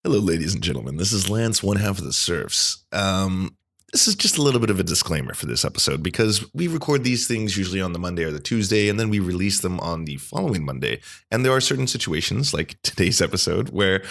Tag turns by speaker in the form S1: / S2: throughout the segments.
S1: Hello, ladies and gentlemen. This is Lance, one half of the Serfs. This is just a little bit of a disclaimer for this episode because we record these things usually on the Monday or the Tuesday, and then we release them on the following Monday. And there are certain situations, like today's episode, where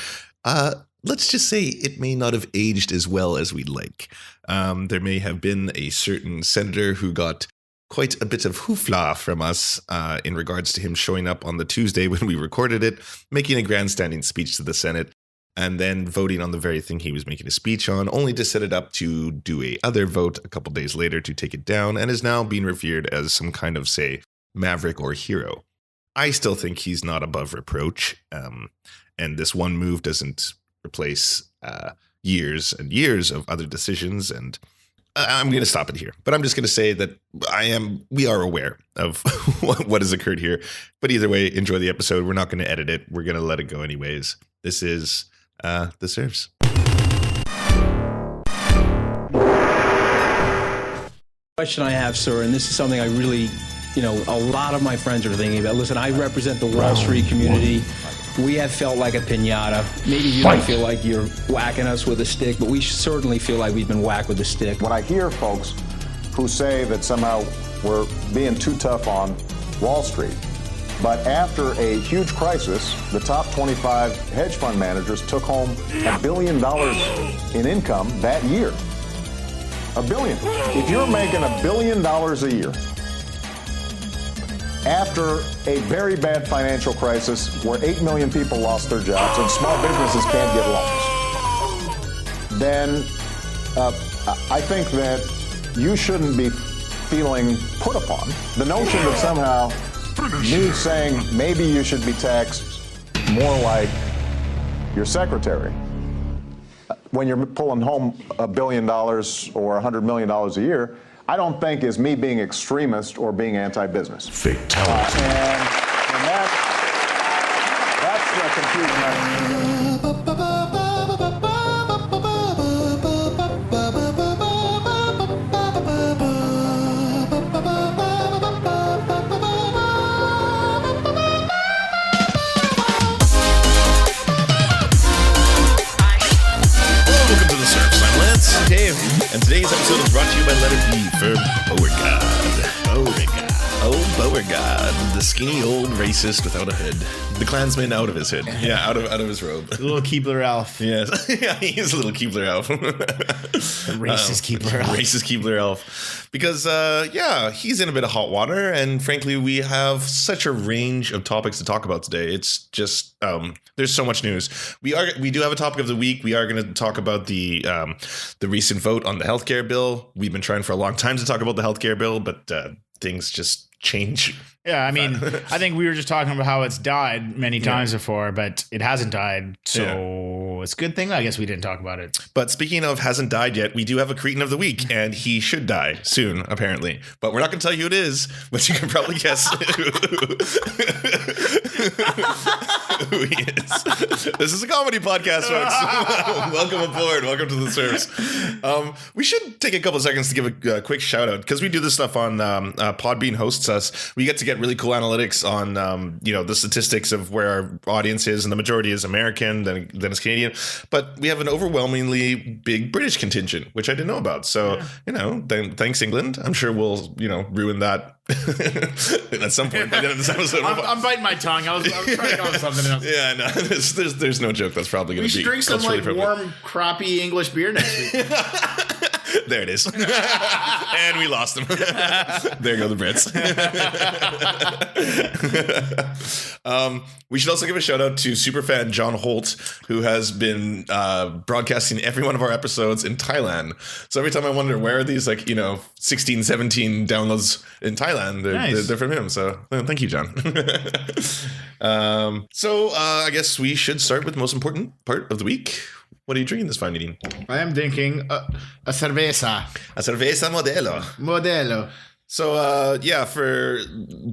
S1: let's just say it may not have aged as well as we'd like. There may have been a certain senator who got quite a bit of hoofla from us in regards to him showing up on the Tuesday when we recorded it, making a grandstanding speech to the Senate, and then voting on the very thing he was making a speech on, only to set it up to do a other vote a couple days later to take it down, and is now being revered as some kind of, say, maverick or hero. I still think he's not above reproach, and this one move doesn't replace years and years of other decisions, and I'm going to stop it here. But I'm just going to say that we are aware of what has occurred here. But either way, enjoy the episode. We're not going to edit it. We're going to let it go anyways. This is the Serfs.
S2: Question I have, sir, and this is something I really, a lot of my friends are thinking about. Listen, I represent the Wall Street community. We have felt like a piñata. Maybe you don't feel like you're whacking us with a stick, but we certainly feel like we've been whacked with a stick.
S3: When I hear folks who say that somehow we're being too tough on Wall Street, but after a huge crisis, the top 25 hedge fund managers took home $1 billion in income that year. $1 billion. If you're making $1 billion a year after a very bad financial crisis where 8 million people lost their jobs and small businesses can't get loans, then I think that you shouldn't be feeling put upon. The notion that somehow me saying maybe you should be taxed more like your secretary when you're pulling home $1 billion or $100 million a year, I don't think is me being extremist or being anti-business.
S1: Fatality.
S3: And that's the confusion.
S1: Dave. And today's episode is brought to you by letter B for Beauregard. Oh, Beauregard, the skinny old racist without a hood. The Klansman out of his hood. Yeah, out of his robe.
S4: The little keebler elf.
S1: Yes. Yeah, he is a little keebler elf.
S4: Racist keebler elf.
S1: Racist keebler elf. Because, he's in a bit of hot water. And frankly, we have such a range of topics to talk about today. It's just, there's so much news. We do have a topic of the week. We are going to talk about the recent vote on the healthcare bill. We've been trying for a long time to talk about the healthcare bill, but things just change.
S4: Yeah, I mean, I think we were just talking about how it's died many times before, but it hasn't died. So it's a good thing, I guess, we didn't talk about it.
S1: But speaking of hasn't died yet, we do have a Cretan of the week, and he should die soon, apparently. But we're not going to tell you who it is, but you can probably guess who he is. This is a comedy podcast, folks. Welcome aboard. Welcome to the Serfs. We should take a couple of seconds to give a quick shout out because we do this stuff on Podbean hosts us. We get to get really cool analytics on the statistics of where our audience is, and the majority is American, then it's Canadian. But we have an overwhelmingly big British contingent, which I didn't know about. So then thanks England. I'm sure we'll ruin that at some point by the end of this episode.
S4: I'm biting my tongue. I was trying to come up with something else.
S1: Yeah, no, there's no joke that's probably going to be.
S4: We should drink some warm, crappy English beer next week.
S1: There it is. And we lost them. There go the Brits. We should also give a shout out to superfan John Holt, who has been broadcasting every one of our episodes in Thailand. So every time I wonder where are these 16, 17 downloads in Thailand, they're from him. So thank you, John. I guess we should start with the most important part of the week. What are you drinking this fine evening?
S4: I am drinking a cerveza.
S1: A cerveza modelo. So, for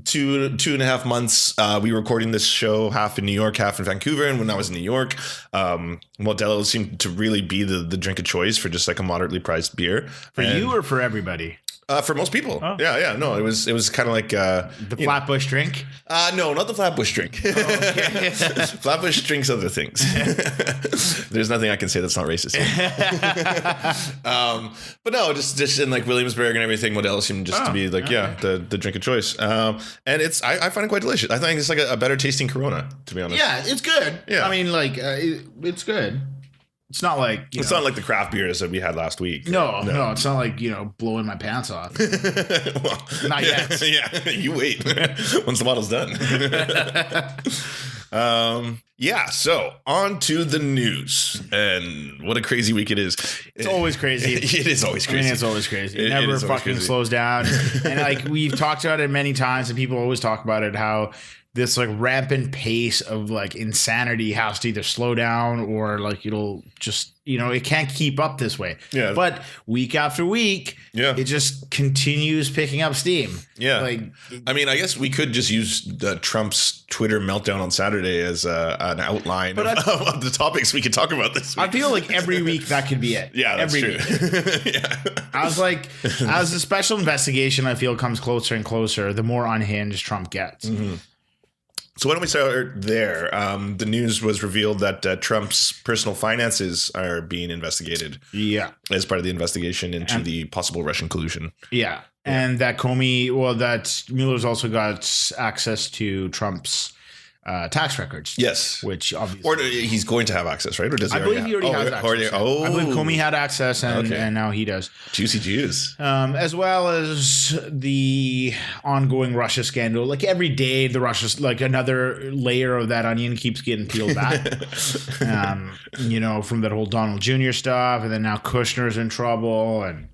S1: two and a half months, we were recording this show half in New York, half in Vancouver. And when I was in New York, Modelo seemed to really be the drink of choice for just like a moderately priced beer.
S4: For you or for everybody?
S1: For most people. Oh. Yeah. No, it was kind of like
S4: the Flatbush drink.
S1: No, not the Flatbush drink. Oh, okay. Flatbush drinks other things. There's nothing I can say that's not racist. But no, just in like Williamsburg and everything, Modelo seemed just to be like the drink of choice. And it's I find it quite delicious. I think it's like a better tasting Corona, to be honest.
S4: Yeah, it's good. Yeah, I mean, like it's good. It's not like
S1: it's not like the craft beers that we had last week.
S4: No, it's not like blowing my pants off.
S1: Well, not yet. Yeah, you wait once the model's done. So on to the news, and what a crazy week it is.
S4: It's always crazy.
S1: It is always crazy.
S4: I mean, it's always crazy. It never fucking slows down. And like we've talked about it many times, and people always talk about it, how this like rampant pace of like insanity has to either slow down or like it'll just, it can't keep up this way. Yeah. But week after week, it just continues picking up steam.
S1: Yeah. Like, I mean, I guess we could just use Trump's Twitter meltdown on Saturday as an outline of the topics we could talk about this week.
S4: I feel like every week that could be it.
S1: Yeah, that's
S4: every
S1: true.
S4: Yeah. I was like, as the special investigation, I feel comes closer and closer, the more unhinged Trump gets.
S1: Mm-hmm. So why don't we start there? The news was revealed that Trump's personal finances are being investigated.
S4: Yeah.
S1: As part of the investigation into the possible Russian collusion.
S4: Yeah. And that that Mueller's also got access to Trump's tax records.
S1: Yes.
S4: Which obviously.
S1: Or he's going to have access, right? Or does he
S4: I believe he already has access. I believe Comey had access and now he does.
S1: Juicy juice.
S4: As well as the ongoing Russia scandal. Like every day, the Russia, like another layer of that onion keeps getting peeled back. From that whole Donald Jr. stuff. And then now Kushner's in trouble. And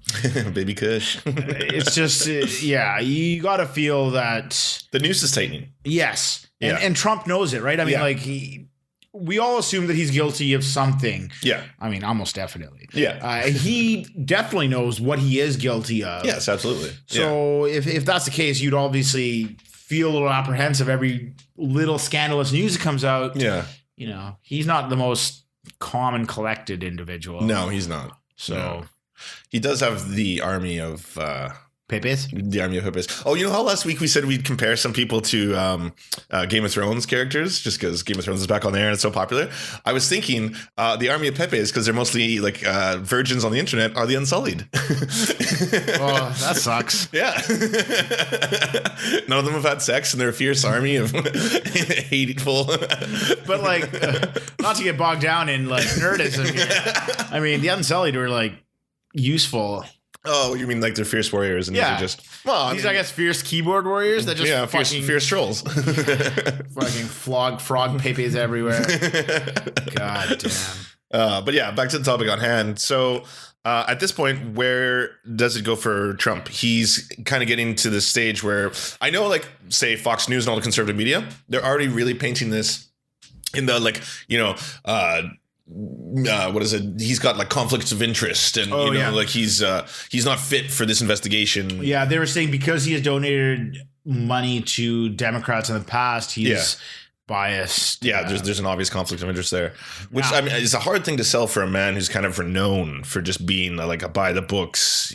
S1: Baby Kush.
S4: It's just, you got to feel that.
S1: The noose is tightening.
S4: Yes. And Trump knows it, right? I mean, we all assume that he's guilty of something.
S1: Yeah.
S4: I mean, almost definitely.
S1: Yeah.
S4: He definitely knows what he is guilty of.
S1: Yes, absolutely.
S4: So if that's the case, you'd obviously feel a little apprehensive every little scandalous news that comes out.
S1: Yeah.
S4: He's not the most calm and collected individual.
S1: No, he's not.
S4: So
S1: no. He does have the army of
S4: Pepes?
S1: The army of Pepes. Oh, you know how last week we said we'd compare some people to Game of Thrones characters just because Game of Thrones is back on there and it's so popular? I was thinking the army of Pepes, because they're mostly like virgins on the internet, are the Unsullied.
S4: Oh, that sucks.
S1: Yeah. None of them have had sex and they're a fierce army of hateful.
S4: But like, not to get bogged down in like nerdism here. I mean, the Unsullied were like useful.
S1: Oh, you mean like they're fierce warriors and these are just
S4: I guess fierce keyboard warriors that just
S1: fierce trolls.
S4: Fucking frog Pepes everywhere. God damn.
S1: But yeah, back to the topic on hand. So at this point, where does it go for Trump? He's kind of getting to this stage where I know, like, say Fox News and all the conservative media, they're already really painting this in the what is it? He's got like conflicts of interest, and like he's not fit for this investigation.
S4: Yeah, they were saying because he has donated money to Democrats in the past, he's biased.
S1: Yeah, there's an obvious conflict of interest there, which I mean is a hard thing to sell for a man who's kind of renowned for just being like a by the books,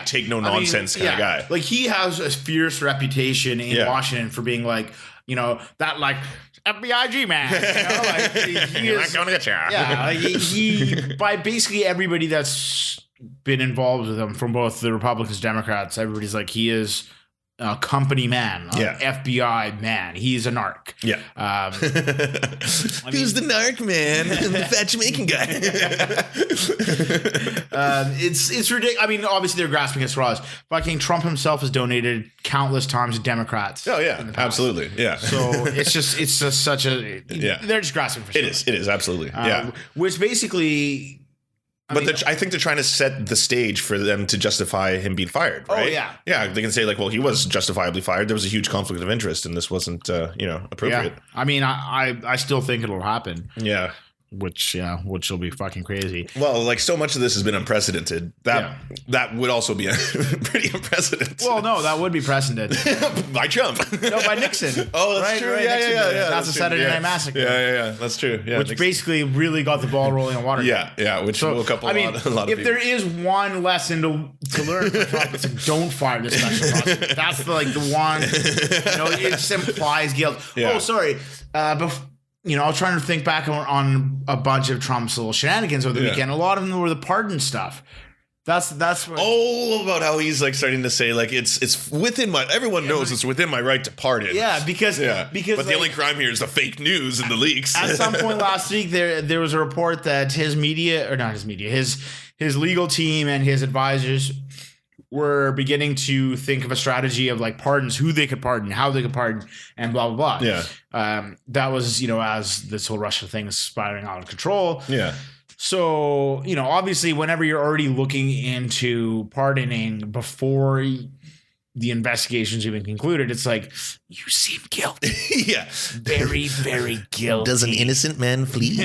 S1: take no nonsense kind of guy.
S4: Like he has a fierce reputation in Washington for being like, that like FBI man, he is
S1: going to get you.
S4: Yeah, he by basically everybody that's been involved with him from both the Republicans, Democrats, everybody's like he is a company man, FBI man. He's a narc.
S1: Yeah. Who's the narc man? The fat Jamaican guy.
S4: It's ridiculous. I mean, obviously they're grasping at straws. Fucking Trump himself has donated countless times to Democrats.
S1: Oh yeah, absolutely. Yeah.
S4: So it's just such a they're just grasping for straws.
S1: It is absolutely.
S4: Which basically.
S1: I think they're trying to set the stage for them to justify him being fired, right?
S4: Oh, yeah.
S1: Yeah, they can say, like, well, he was justifiably fired. There was a huge conflict of interest, and this wasn't, appropriate.
S4: Yeah. I mean, I still think it'll happen.
S1: Yeah.
S4: which will be fucking crazy.
S1: Well, like so much of this has been unprecedented. That would also be pretty unprecedented.
S4: Well, no, that would be precedent.
S1: By Trump.
S4: No, by Nixon.
S1: Oh, that's true. Yeah,
S4: Nixon
S1: yeah.
S4: That's a Saturday Night Massacre.
S1: Yeah. That's true. Yeah,
S4: which basically really got the ball rolling on Watergate.
S1: Yeah. Which woke up a lot of people.
S4: If there is one lesson to learn from Trump, it's like, don't fire the special prosecutor. That's the one. It just implies guilt.
S1: Yeah.
S4: Oh, sorry. I was trying to think back on a bunch of Trump's little shenanigans over the weekend. A lot of them were the pardon stuff. That's what.
S1: Oh, about how he's like starting to say like it's within my. Everyone knows it's within my right to pardon.
S4: Yeah, because
S1: but the only crime here is the fake news and the leaks.
S4: At some point last week, there was a report that his legal team and his advisors were beginning to think of a strategy of like pardons, who they could pardon, how they could pardon, and blah blah blah.
S1: Yeah.
S4: That was as this whole Russia thing is spiraling out of control.
S1: Yeah.
S4: So obviously, whenever you're already looking into pardoning before the investigation's even concluded, it's like, you seem guilty.
S1: Yeah.
S4: Very, very guilty.
S1: Does an innocent man flee?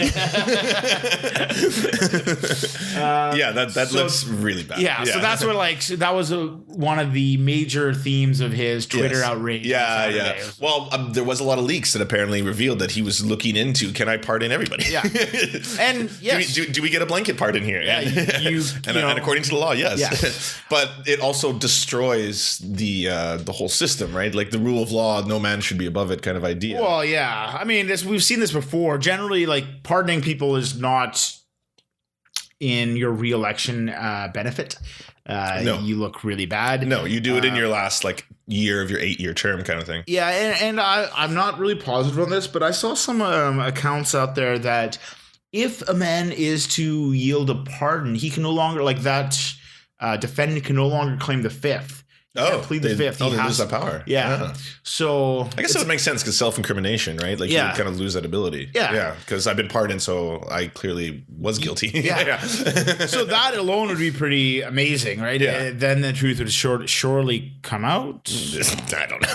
S1: That looks really bad.
S4: Yeah, so that's where that was one of the major themes of his Twitter outrage.
S1: Yeah. Well, there was a lot of leaks that apparently revealed that he was looking into, can I pardon everybody?
S4: Yeah. And yes.
S1: Do we get a blanket pardon here?
S4: Yeah,
S1: and according to the law, yes.
S4: Yeah.
S1: But it also destroys the whole system, right? Like the rule of law, no man should be above it kind of idea.
S4: Well, yeah. I mean, we've seen this before. Generally, like pardoning people is not in your re-election benefit.
S1: No.
S4: You look really bad.
S1: No, you do it in your last year of your 8-year term kind of thing.
S4: Yeah, and I'm not really positive on this, but I saw some accounts out there that if a man is to yield a pardon, he can no longer defendant can no longer claim the fifth. Plead the fifth.
S1: They lose that power.
S4: Yeah. So
S1: I guess that would make sense because self-incrimination, right? Like you would kind of lose that ability.
S4: Yeah.
S1: Because I've been pardoned, so I clearly was guilty.
S4: Yeah. So that alone would be pretty amazing, right?
S1: Yeah.
S4: Then the truth would surely come out.
S1: I don't know.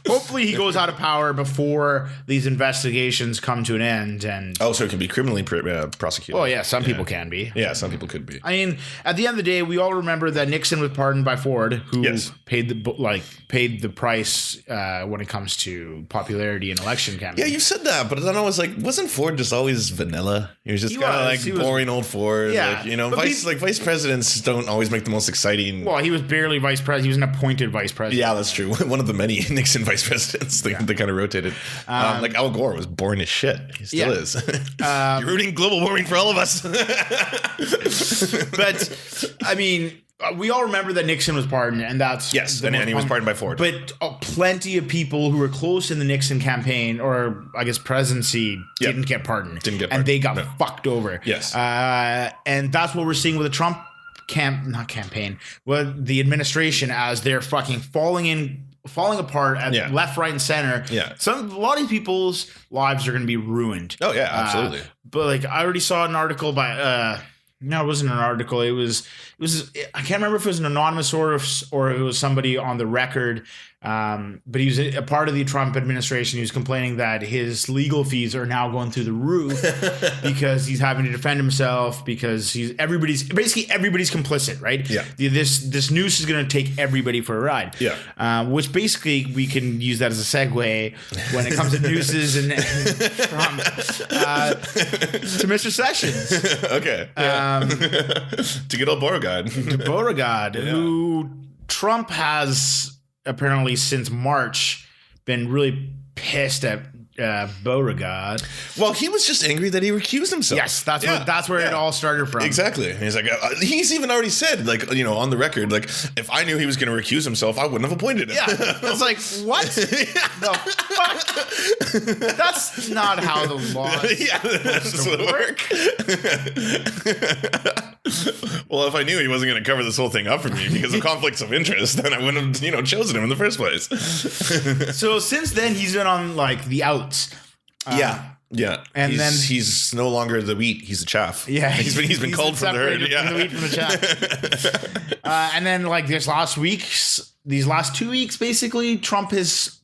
S4: Hopefully he goes out of power before these investigations come to an end. And
S1: so it can be criminally prosecuted.
S4: Oh yeah, some people can be.
S1: Yeah, some people could be.
S4: I mean, at the end of the day, we all remember that Nixon was pardoned by Ford, who paid the price when it comes to popularity in election campaigns.
S1: Yeah, you've said that, but then I was like, wasn't Ford just always vanilla? He was just kind of boring old Ford.
S4: Yeah,
S1: vice presidents don't always make the most exciting.
S4: Well, he was barely vice president. He was an appointed vice president.
S1: Yeah, that's true. One of the many Nixon vice presidents. They kind of rotated. Like Al Gore was boring as shit. He still is. You're ruining global warming for all of us.
S4: But I mean, we all remember that Nixon was pardoned, and that's
S1: and he was pardoned by Ford.
S4: But plenty of people who were close in the Nixon campaign, or I guess presidency, didn't get pardoned.
S1: And
S4: they got fucked over.
S1: Yes.
S4: And that's what we're seeing with the Trump the administration, as they're fucking falling apart at left, right, and center.
S1: Yeah.
S4: A lot of these people's lives are going to be ruined.
S1: Oh yeah, absolutely.
S4: But I already saw an article by. No, it wasn't an article. It was. I can't remember if it was an anonymous source or it was somebody on the record. But he was a part of the Trump administration. He was complaining that his legal fees are now going through the roof because he's having to defend himself because everybody's complicit, right?
S1: Yeah.
S4: This noose is going to take everybody for a ride.
S1: Yeah.
S4: Which basically we can use that as a segue when it comes to nooses and Trump to Mr. Sessions.
S1: Okay. To get old Beauregard.
S4: Who Trump has apparently since March been really pissed at Beauregard.
S1: Well, he was just angry that he recused himself.
S4: Yes, that's where it all started from.
S1: Exactly. And he's like, he's even already said, on the record, if I knew he was going to recuse himself, I wouldn't have appointed him.
S4: Yeah, it's like, what the fuck? That's not how the law is supposed to work.
S1: Well, if I knew he wasn't going to cover this whole thing up for me because of conflicts of interest, then I wouldn't have, chosen him in the first place.
S4: So since then, he's been on the outs.
S1: Yeah. And then he's no longer the wheat; he's the chaff.
S4: Yeah,
S1: he's been culled from the herd.
S4: Yeah, from the wheat from the chaff. And then these last 2 weeks, basically, Trump has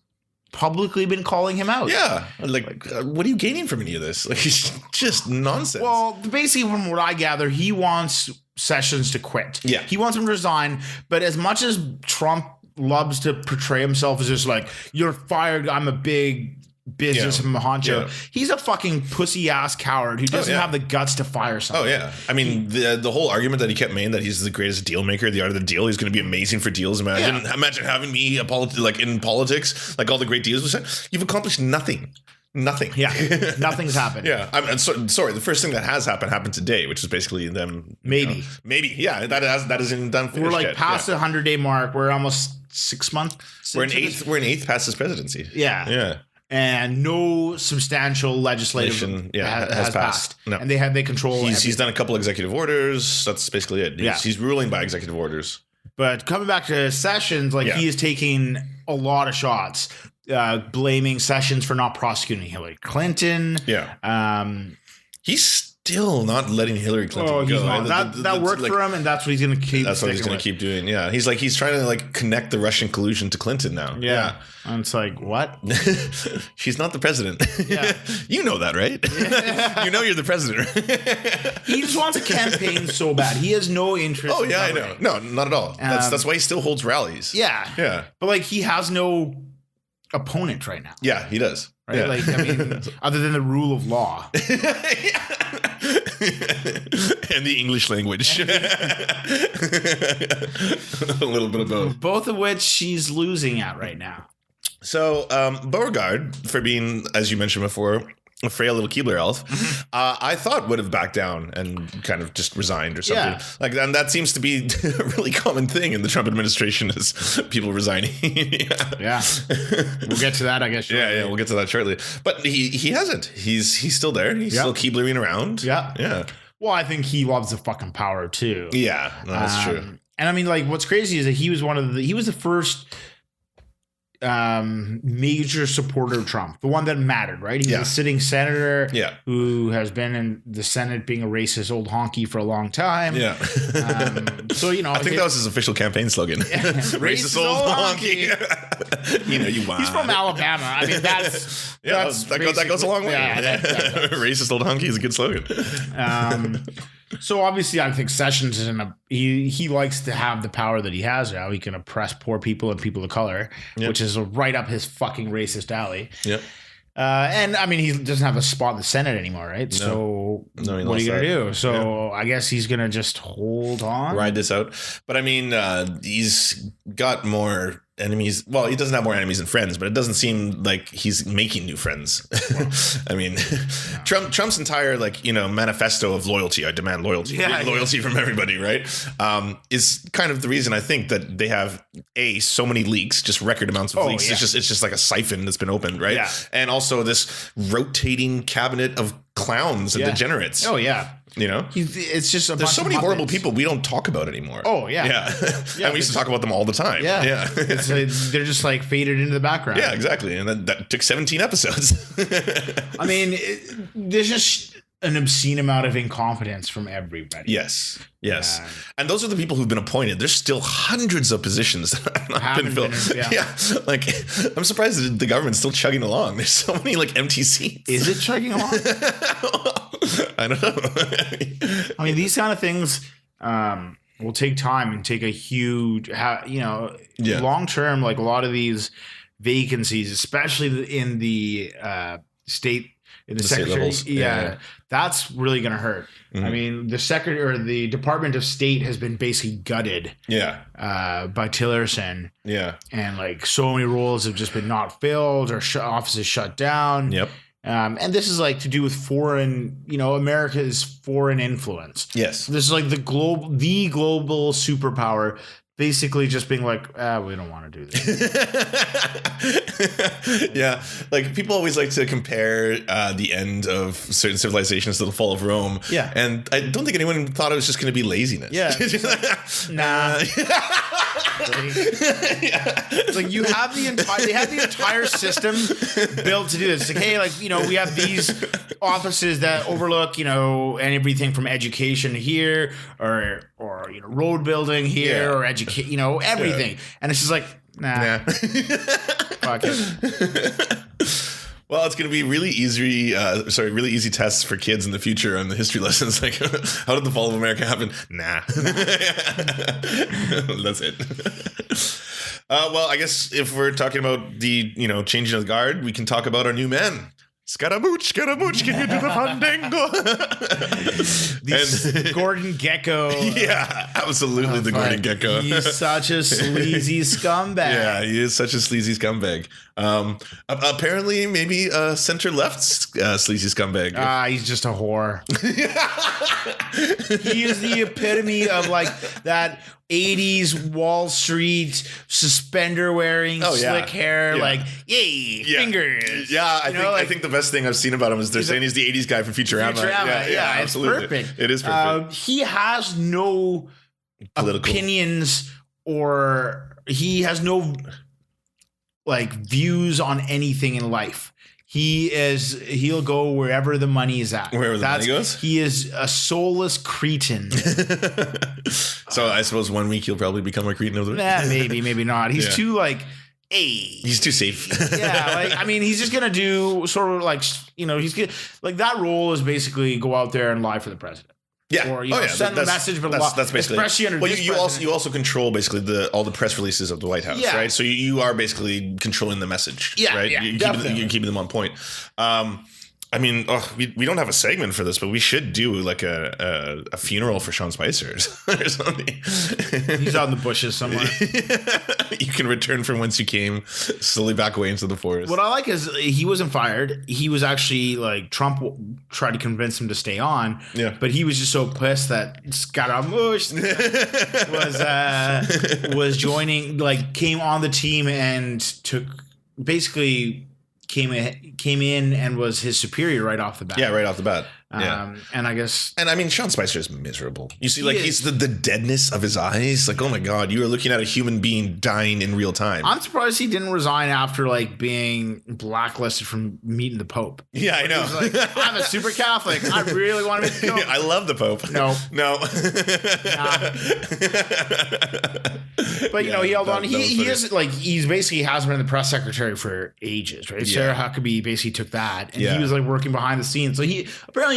S4: publicly been calling him out.
S1: Yeah. What are you gaining from any of this? Like, it's just nonsense.
S4: Well, basically, from what I gather, he wants Sessions to quit.
S1: Yeah.
S4: He wants him to resign. But as much as Trump loves to portray himself as just like, you're fired, I'm a big business honcho, he's a fucking pussy ass coward who doesn't have the guts to fire someone.
S1: Oh yeah, I mean the whole argument that he kept making that he's the greatest deal maker, the art of the deal, he's going to be amazing for deals. Imagine having me in politics, like all the great deals we said. You've accomplished nothing.
S4: Yeah, nothing's happened.
S1: Yeah, I'm sorry. The first thing that has happened today, which is basically them.
S4: Maybe.
S1: Yeah, that isn't done.
S4: We're like past the 100-day mark. We're almost 6 months.
S1: We're in eighth past his presidency.
S4: Yeah. And no substantial legislation has passed.
S1: No.
S4: And they control.
S1: He's done a couple executive orders. That's basically it. He's ruling by executive orders.
S4: But coming back to Sessions, he is taking a lot of shots, blaming Sessions for not prosecuting Hillary Clinton.
S1: Yeah. He's still not letting Hillary Clinton go.
S4: That worked for him, and that's what he's going to keep.
S1: That's what he's going to keep doing. Yeah, he's trying to connect the Russian collusion to Clinton now.
S4: Yeah. And it's like, what?
S1: She's not the president.
S4: Yeah.
S1: You know that, right? You know you're the president.
S4: He just wants a campaign so bad. He has no interest.
S1: Oh yeah, I know. No, not at all. That's why he still holds rallies.
S4: Yeah.
S1: Yeah.
S4: But he has no opponent right now.
S1: Yeah, he does.
S4: Right?
S1: Yeah.
S4: Other than the rule of law.
S1: And the English language. A little bit of both.
S4: Both of which she's losing at right now.
S1: So, Beauregard, for being, as you mentioned before, a frail little keebler elf, I thought would have backed down and kind of just resigned or something.
S4: Yeah.
S1: And that seems to be a really common thing in the Trump administration is people resigning.
S4: Yeah. We'll get to that, I guess. Shortly.
S1: Yeah, we'll get to that shortly. But he hasn't. He's still there. He's still keeblering around.
S4: Yeah.
S1: Yeah.
S4: Well, I think he loves the fucking power too.
S1: Yeah, no, that's true.
S4: And I mean, what's crazy is that he was the first major supporter of Trump, the one that mattered, right? He was a sitting senator who has been in the Senate being a racist old honky for a long time.
S1: Yeah.
S4: So,
S1: I think that was his official campaign slogan. Racist old honky. You want.
S4: He's from Alabama. I mean,
S1: that goes a long way.
S4: Yeah,
S1: racist old honky is a good slogan.
S4: So obviously, I think Sessions is he likes to have the power that he has now. He can oppress poor people and people of color, which is right up his fucking racist alley.
S1: Yep.
S4: And I mean, he doesn't have a spot in the Senate anymore, right? No. So what are you going to do? So I guess he's going to just hold on.
S1: Ride this out. But I mean, he's got more enemies. Well, he doesn't have more enemies than friends, but it doesn't seem like he's making new friends. I mean, Trump's entire manifesto of loyalty, I demand loyalty, loyalty from everybody, right? Is kind of the reason I think that they have so many leaks, just record amounts of leaks. Yeah. It's just like a siphon that's been opened, right?
S4: Yeah.
S1: And also this rotating cabinet of clowns and degenerates.
S4: Oh yeah.
S1: It's just there's so many horrible people we don't talk about anymore.
S4: Oh yeah.
S1: And we used to talk about them all the time.
S4: Yeah. They're just faded into the background.
S1: Yeah, exactly. And that took 17 episodes.
S4: I mean, there's just an obscene amount of incompetence from everybody.
S1: Yes. And those are the people who've been appointed. There's still hundreds of positions that have not been filled. I'm surprised that the government's still chugging along. There's so many empty seats.
S4: Is it chugging along?
S1: I don't know.
S4: I mean, these kind of things will take time and take a huge, long term. Like a lot of these vacancies, especially in the state. In the secretary, that's really going to hurt. Mm-hmm. I mean, the secretary or the Department of State has been basically gutted. By Tillerson. Yeah, and so many roles have just been not filled or offices shut down. Yep. And this is to do with foreign, America's foreign influence. Yes. This is the global superpower. Basically just being we don't want to do this.
S1: Yeah. People always like to compare the end of certain civilizations to the fall of Rome. Yeah. And I don't think anyone thought it was just going to be laziness. Yeah.
S4: Nah. You have they have the entire system built to do this. Hey, we have these offices that overlook, everything from education here or road building here or education, everything. Yeah. And it's just Nah. Fuck it.
S1: Well, it's going to be really easy tests for kids in the future on the history lessons. Like, how did the fall of America happen? Nah. That's it. Well, I guess if we're talking about the, changing of the guard, we can talk about our new man. Scaramuch, can you do the fandango?
S4: And Gordon Gekko.
S1: Yeah, absolutely the Gordon Gekko.
S4: He's such a sleazy scumbag.
S1: Yeah, he is such a sleazy scumbag. Apparently, maybe a center-left sleazy scumbag.
S4: He's just a whore. He is the epitome of like that 80s Wall Street suspender wearing, slick hair, like fingers.
S1: Yeah, I think the best thing I've seen about him is they're saying he's the 80s guy from Futurama.
S4: Yeah,
S1: absolutely.
S4: It's perfect.
S1: It is perfect.
S4: He has no
S1: political
S4: opinions, or he has no like views on anything in life. He'll go wherever the money is at.
S1: Wherever the money goes?
S4: He is a soulless cretin.
S1: So I suppose 1 week he'll probably become a cretin of the week.
S4: Maybe not. He's too like,
S1: he's too safe.
S4: He's just gonna do sort of like, he's gonna, like, that role is basically go out there and lie for the president.
S1: Yeah,
S4: or send the message, but that's basically especially under
S1: you also control basically all the press releases of the White House, right? So you are basically controlling the message, right? You're keeping them on point. We don't have a segment for this, but we should do like a funeral for Sean Spicer or something.
S4: He's out in the bushes somewhere.
S1: You can return from whence you came, slowly back away into the forest.
S4: What I like is he wasn't fired. He was actually like, Trump tried to convince him to stay on. Yeah, but he was just so pissed that Scaramuch was joining, like, came on the team and came in and was his superior right off the bat.
S1: Yeah, right off the bat. Yeah.
S4: And I guess...
S1: And I mean, Sean Spicer is miserable. You see, he's the deadness of his eyes. Like, oh my God, you are looking at a human being dying in real time.
S4: I'm surprised he didn't resign after, like, being blacklisted from meeting the Pope.
S1: Yeah, I know.
S4: He was like, I'm a super Catholic. I really want to meet the Pope.
S1: I love the Pope.
S4: No.
S1: Nah.
S4: But, he held on. He is, like, he's basically has been the press secretary for ages, right? Yeah. Sarah Huckabee basically took that. And he was, like, working behind the scenes. So he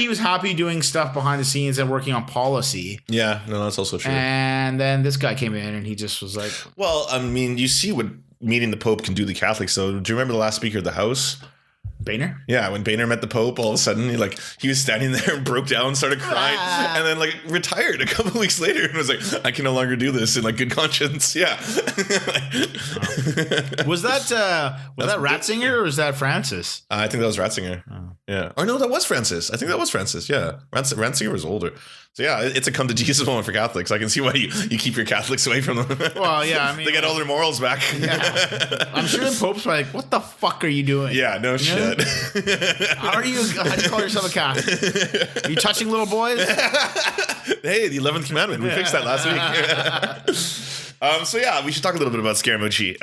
S4: was happy doing stuff behind the scenes and working on policy.
S1: Yeah, no, that's also true.
S4: And then this guy came in and he just was like...
S1: Well, I mean, you see what meeting the Pope can do to Catholics. So do you remember the last Speaker of the House?
S4: Boehner?
S1: Yeah, when Boehner met the Pope, all of a sudden he was standing there and broke down, started crying, and then like retired a couple of weeks later and was like, I can no longer do this in like good conscience. Yeah.
S4: Was that Ratzinger or was that Francis?
S1: I think that was Ratzinger. Oh. Yeah. Or no, that was Francis. I think that was Francis. Yeah. Ratzinger was older. So yeah, it's a come to Jesus moment for Catholics. I can see why you keep your Catholics away from them.
S4: Well, yeah, I mean,
S1: they get all their morals back.
S4: Yeah. I'm sure the Pope's like, what the fuck are you doing?
S1: Yeah, no shit.
S4: How do you call yourself a Catholic? Are you touching little boys?
S1: Hey, the 11th commandment. We fixed that last week. So yeah, we should talk a little bit about Scaramucci.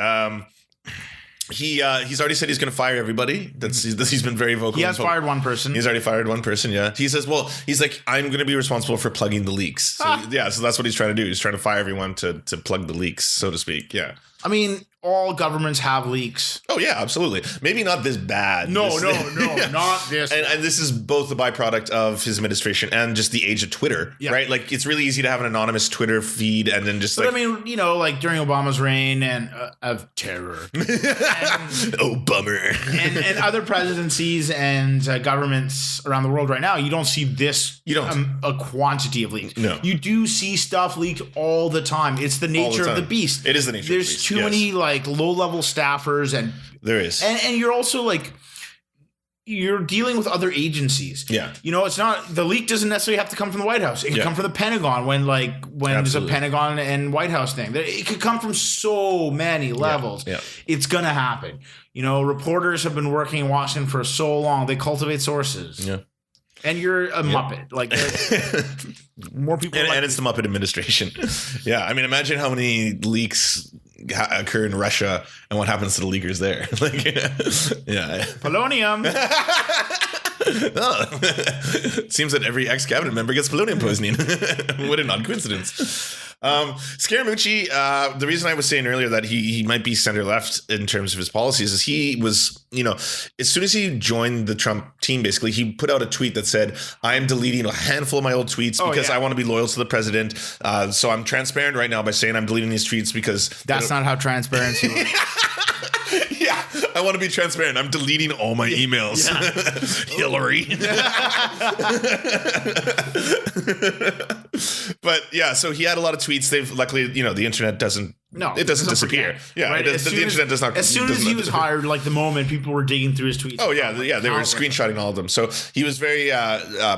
S1: He's already said he's going to fire everybody. He's been very vocal.
S4: He has fired one person.
S1: He's already fired one person. Yeah. He says, well, he's like, I'm going to be responsible for plugging the leaks. So so that's what he's trying to do. He's trying to fire everyone to plug the leaks, so to speak. Yeah.
S4: I mean, all governments have leaks.
S1: Oh yeah, absolutely. Maybe not this bad.
S4: No, not this.
S1: And this is both the byproduct of his administration and just the age of Twitter, right? Like, it's really easy to have an anonymous Twitter feed and then just. But
S4: I mean, like during Obama's reign and of terror,
S1: and, bummer,
S4: and other presidencies and governments around the world right now, you don't see this. You don't a quantity of leaks.
S1: No,
S4: you do see stuff leaked all the time. It's the nature of the beast.
S1: It is the nature.
S4: There's
S1: of the beast.
S4: Too many like low-level staffers, and
S1: there is,
S4: and you're also like you're dealing with other agencies.
S1: Yeah,
S4: it's not the leak doesn't necessarily have to come from the White House. It could come from the Pentagon when there's a Pentagon and White House thing. It could come from so many levels.
S1: Yeah.
S4: It's gonna happen. Reporters have been working in Washington for so long. They cultivate sources.
S1: Yeah.
S4: And you're a Muppet. Like, more people.
S1: And it's the Muppet administration. Yeah. I mean, imagine how many leaks occur in Russia and what happens to the leakers there. Like, yeah.
S4: Polonium.
S1: It seems that every ex-cabinet member gets polonium poisoning. What an odd coincidence. Scaramucci, the reason I was saying earlier that he might be center left in terms of his policies is he was, as soon as he joined the Trump team, basically, he put out a tweet that said, I am deleting a handful of my old tweets because I want to be loyal to the president. So I'm transparent right now by saying I'm deleting these tweets because
S4: that's not how transparency works.
S1: Yeah, I want to be transparent. I'm deleting all my emails. Yeah. Hillary. But yeah, so he had a lot of tweets. They've luckily, the internet doesn't. No, it doesn't disappear. Yeah,
S4: right?
S1: The internet does not.
S4: As soon as he was hired, like the moment people were digging through his tweets.
S1: Oh yeah, they were screenshotting all of them. So he was very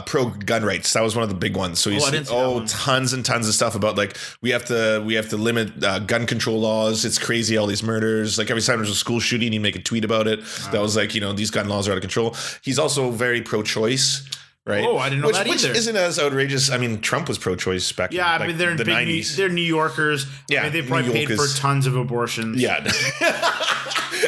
S1: pro gun rights. That was one of the big ones. So he's tons and tons of stuff about like we have to limit gun control laws. It's crazy, all these murders. Like every time there's a school shooting, he'd make a tweet about it. That was like these gun laws are out of control. He's also very pro-choice. Right.
S4: Oh, I didn't know that either.
S1: Which isn't as outrageous. I mean, Trump was pro-choice back in
S4: they're
S1: the 90s.
S4: They're New Yorkers.
S1: Yeah,
S4: they probably paid for tons of abortions.
S1: Yeah.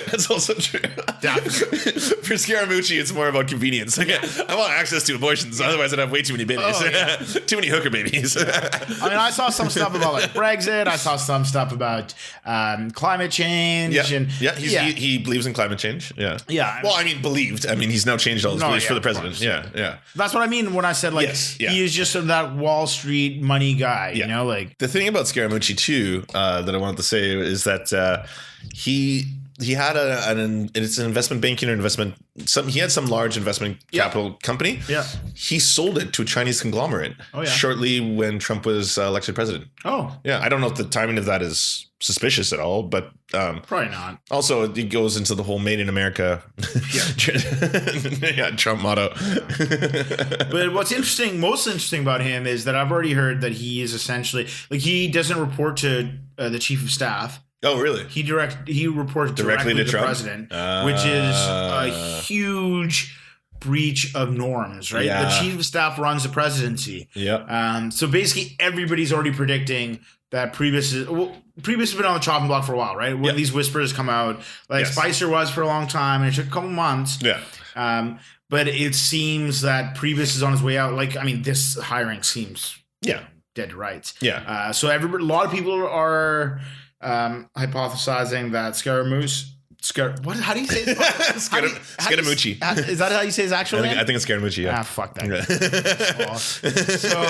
S1: That's also true. For Scaramucci, it's more about convenience. Like, I want access to abortions. Otherwise, I'd have way too many babies. Oh, yeah. Too many hooker babies.
S4: I mean, I saw some stuff about like Brexit. I saw some stuff about climate change.
S1: Yeah. He believes in climate change. Yeah.
S4: Yeah.
S1: Well, I mean, believed. I mean, he's now changed all his beliefs for the president. Yeah.
S4: That's what I mean when I said like he is just that Wall Street money guy.
S1: Yeah.
S4: Like
S1: the thing about Scaramucci too that I wanted to say is that he had it's an investment banking or he had some large investment capital company.
S4: Yeah.
S1: He sold it to a Chinese conglomerate shortly when Trump was elected president.
S4: Oh.
S1: Yeah. I don't know if the timing of that is suspicious at all, but
S4: probably not.
S1: Also, it goes into the whole "Made in America" Trump motto.
S4: But what's most interesting about him is that I've already heard that he is essentially like he doesn't report to the chief of staff.
S1: Oh, really?
S4: He reports directly to the president, which is a huge breach of norms, right?
S1: Yeah.
S4: The chief of staff runs the presidency.
S1: Yeah.
S4: So basically, everybody's already predicting that Priebus has been on the chopping block for a while, right? When these whispers come out, like Spicer was for a long time, and it took a couple months.
S1: Yeah.
S4: But it seems that Priebus is on his way out. Like, I mean, this hiring seems dead to rights.
S1: Yeah.
S4: So a lot of people are hypothesizing that Scaramucci. How do you say it?
S1: Scaramucci.
S4: Is that how you say his actual name?
S1: I think it's Scaramucci, yeah.
S4: Fuck that. Yeah. So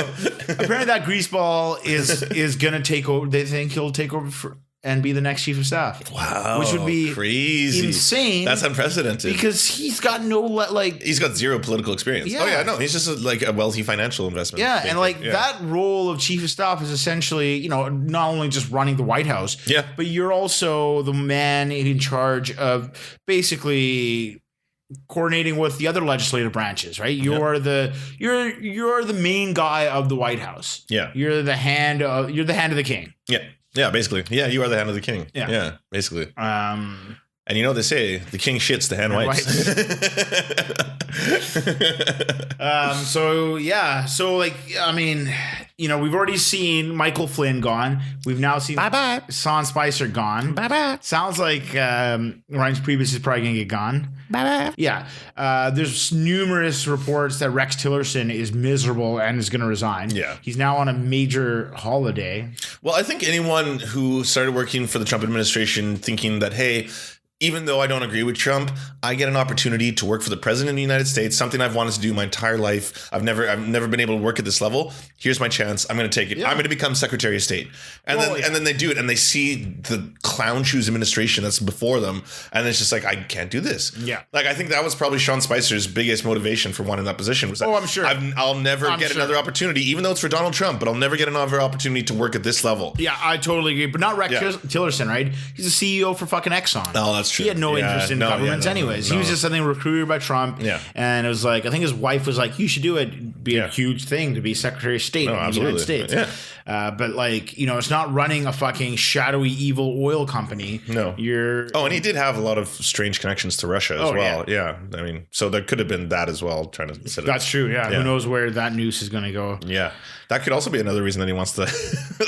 S4: apparently that greaseball is going to take over. They think he'll take over and be the next chief of staff.
S1: Wow.
S4: Which would be
S1: crazy.
S4: Insane.
S1: That's unprecedented.
S4: Because he's got
S1: he's got zero political experience.
S4: Yeah.
S1: Oh, yeah. No, he's just a wealthy financial investment.
S4: Yeah. And that role of chief of staff is essentially, not only just running the White House, but you're also the man in charge of basically coordinating with the other legislative branches, right? You're the main guy of the White House.
S1: Yeah.
S4: You're the hand of the king.
S1: Yeah. Yeah, basically. Yeah, you are the hand of the king. Yeah, basically. And they say the king shits, the hand wipes. We've already seen Michael Flynn gone. We've now seen Sean Spicer gone. Bye-bye. Sounds like Reince Priebus is probably going to get gone. Bye-bye. Yeah. There's numerous reports that Rex Tillerson is miserable and is going to resign. Yeah.
S4: He's now on a major holiday.
S1: Well, I think anyone who started working for the Trump administration thinking that, hey, even though I don't agree with Trump, I get an opportunity to work for the president of the United States, something I've wanted to do my entire life. I've never been able to work at this level. Here's my chance. I'm going to take it. Yeah. I'm going to become Secretary of State. And then they do it and they see the clown shoes administration that's before them. And it's just like, I can't do this.
S4: Yeah.
S1: Like, I think that was probably Sean Spicer's biggest motivation for wanting that position. Was that,
S4: I'm sure.
S1: I'll never get another opportunity, even though it's for Donald Trump, but I'll never get another opportunity to work at this level.
S4: Yeah, I totally agree. But not Rex Tillerson, right? He's a CEO for fucking Exxon.
S1: Oh, that's true.
S4: He had no interest in governments anyways. He was just something recruited by Trump.
S1: Yeah.
S4: And it was like, I think his wife was like, you should do it. It'd be a huge thing to be Secretary of State in the United States.
S1: Yeah.
S4: But it's not running a fucking shadowy evil oil company.
S1: No. And he did have a lot of strange connections to Russia as well. Yeah. I mean, so there could have been that as well, trying to set it.
S4: That's true. Yeah. Who knows where that noose is going to go.
S1: Yeah. That could also be another reason that he wants to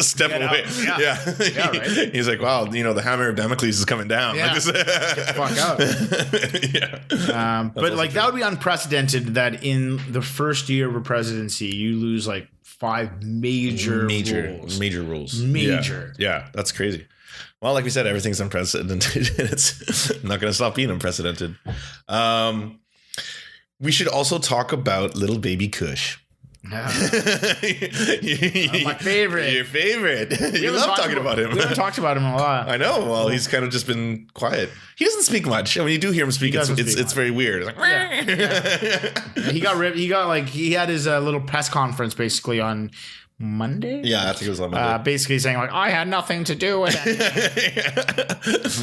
S1: step away. Yeah. Right. He's like, wow, the hammer of Damocles is coming down.
S4: Yeah.
S1: Like this.
S4: the fuck out. But like that would be unprecedented that in the first year of a presidency, you lose like 5 major rules.
S1: Yeah, that's crazy. Well, like we said, everything's unprecedented. It's not going to stop being unprecedented. We should also talk about little baby Kush.
S4: My favorite.
S1: Your favorite. You love talking about him.
S4: We haven't talked about him a lot.
S1: I know. Well, he's kind of just been quiet. He doesn't speak much. And when you do hear him speak, it's very weird. It's like,
S4: He got ripped. He had his little press conference basically on Monday.
S1: Yeah, I think it was on Monday.
S4: Basically saying like, I had nothing to do with it.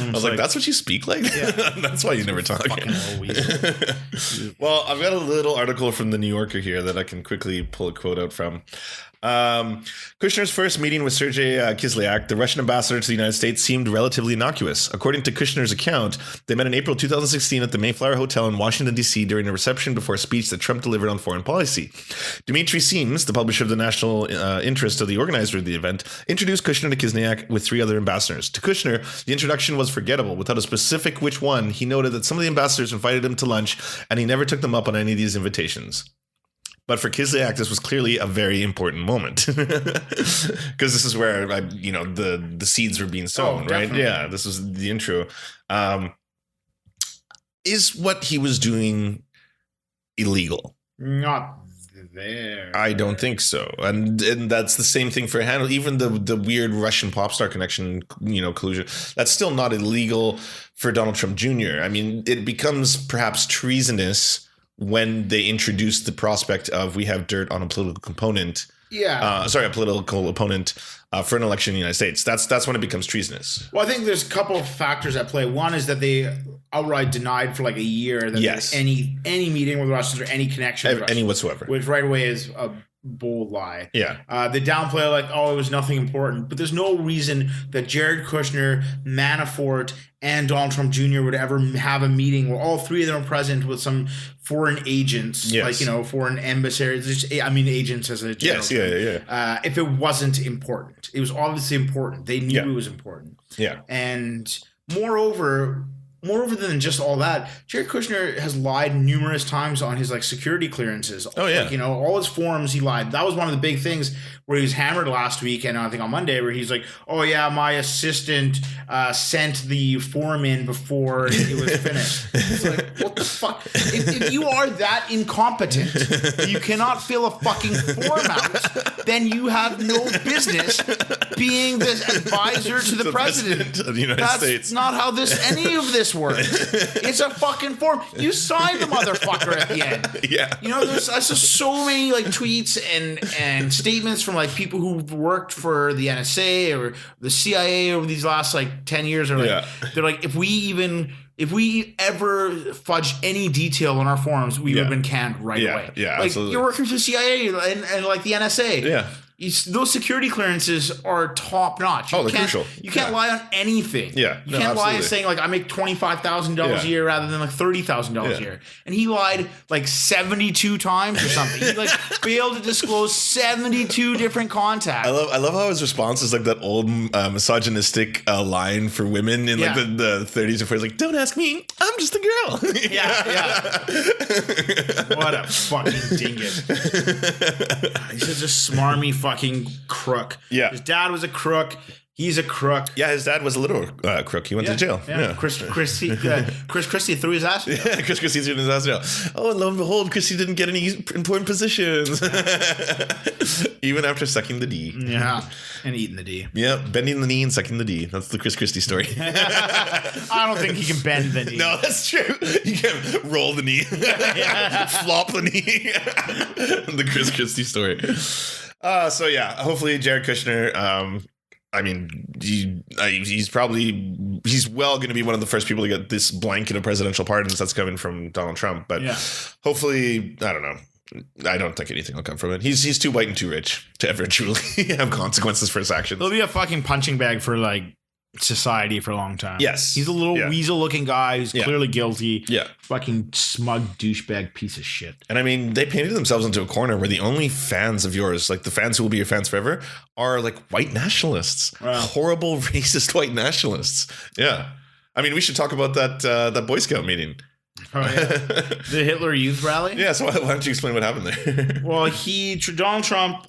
S1: I was like, that's what you speak like? Yeah. That's why you never talk. Well, I've got a little article from the New Yorker here that I can quickly pull a quote out from. Kushner's first meeting with Sergei Kislyak, the Russian ambassador to the United States, seemed relatively innocuous. According to Kushner's account, they met in April 2016 at the Mayflower Hotel in Washington, D.C. during a reception before a speech that Trump delivered on foreign policy. Dmitry Siems, the publisher of the national interest of the organizer of the event, introduced Kushner to Kislyak with 3 other ambassadors. To Kushner, the introduction was forgettable. Without a specific which one, he noted that some of the ambassadors invited him to lunch, and he never took them up on any of these invitations. But for Kislyak, this was clearly a very important moment because this is where the seeds were being sown, right? Yeah, this was the intro. Is what he was doing illegal?
S4: Not there.
S1: I don't think so, and that's the same thing for Handel. Even the weird Russian pop star connection, collusion. That's still not illegal for Donald Trump Jr. I mean, it becomes perhaps treasonous when they introduce the prospect of we have dirt on a political component. A political opponent for an election in the United States. That's when it becomes treasonous.
S4: Well, I think there's a couple of factors at play. One is that they outright denied for like a year that there's any meeting with Russians or any connection with Russians,
S1: any whatsoever.
S4: Which right away is a bold lie.
S1: Yeah.
S4: They downplay like, it was nothing important. But there's no reason that Jared Kushner, Manafort, and Donald Trump Jr. would ever have a meeting where all 3 of them are present with some foreign agents, foreign emissaries. Agents as a general term. If it wasn't important, it was obviously important. They knew it was important.
S1: Yeah.
S4: And moreover than just all that, Jared Kushner has lied numerous times on his security clearances.
S1: Oh yeah,
S4: all his forms he lied. That was one of the big things where he was hammered last week, and I think on Monday where he's like, "Oh yeah, my assistant sent the form in before it was finished." It's like, what the fuck? If you are that incompetent, you cannot fill a fucking form out, then you have no business being this advisor to the president
S1: of the United States.
S4: That's not how any of this works. It's a fucking form. You sign the motherfucker at the end.
S1: Yeah.
S4: There's just so many tweets and statements from people who've worked for the NSA or the CIA over these last 10 years are they're like, if we ever fudged any detail on our forms, we would have been canned right away.
S1: Yeah, absolutely.
S4: You're working for the CIA and the NSA.
S1: Yeah.
S4: Those security clearances are top notch.
S1: They're crucial.
S4: You can't lie on anything.
S1: Yeah.
S4: You can't lie and saying I make $25,000 a year rather than $30,000 a year. And he lied 72 times or something. He failed to disclose 72 different contacts.
S1: I love how his response is that old misogynistic line for women in the 30s and 40s. Don't ask me. I'm just a girl.
S4: What a fucking dingus. He's such a smarmy fucking crook.
S1: Yeah.
S4: His dad was a crook. He's a crook.
S1: Yeah, his dad was a little crook. He went to jail. Yeah.
S4: Chris Christie threw his ass.
S1: Yeah, Chris Christie threw his ass jail. Oh, and lo and behold, Christie didn't get any important positions. Even after sucking the D.
S4: Yeah, and eating the D.
S1: Yeah, bending the knee and sucking the D. That's the Chris Christie story.
S4: I don't think he can bend the knee.
S1: No, that's true. You can roll the knee. Flop the knee. The Chris Christie story. Hopefully Jared Kushner, he's going to be one of the first people to get this blanket of presidential pardons that's coming from Donald Trump. But hopefully, I don't know. I don't think anything will come from it. He's too white and too rich to ever truly have consequences for his actions.
S4: He'll be a fucking punching bag for society for a long time.
S1: Yes.
S4: He's a little weasel looking guy who's clearly guilty.
S1: Yeah.
S4: Fucking smug douchebag piece of shit.
S1: And they painted themselves into a corner where the only fans of yours, the fans who will be your fans forever, are white nationalists.
S4: Wow.
S1: Horrible, racist white nationalists. Yeah. I mean, we should talk about that Boy Scout meeting.
S4: Oh, yeah. The Hitler Youth Rally?
S1: Yeah, so why don't you explain what happened there?
S4: Well, Donald Trump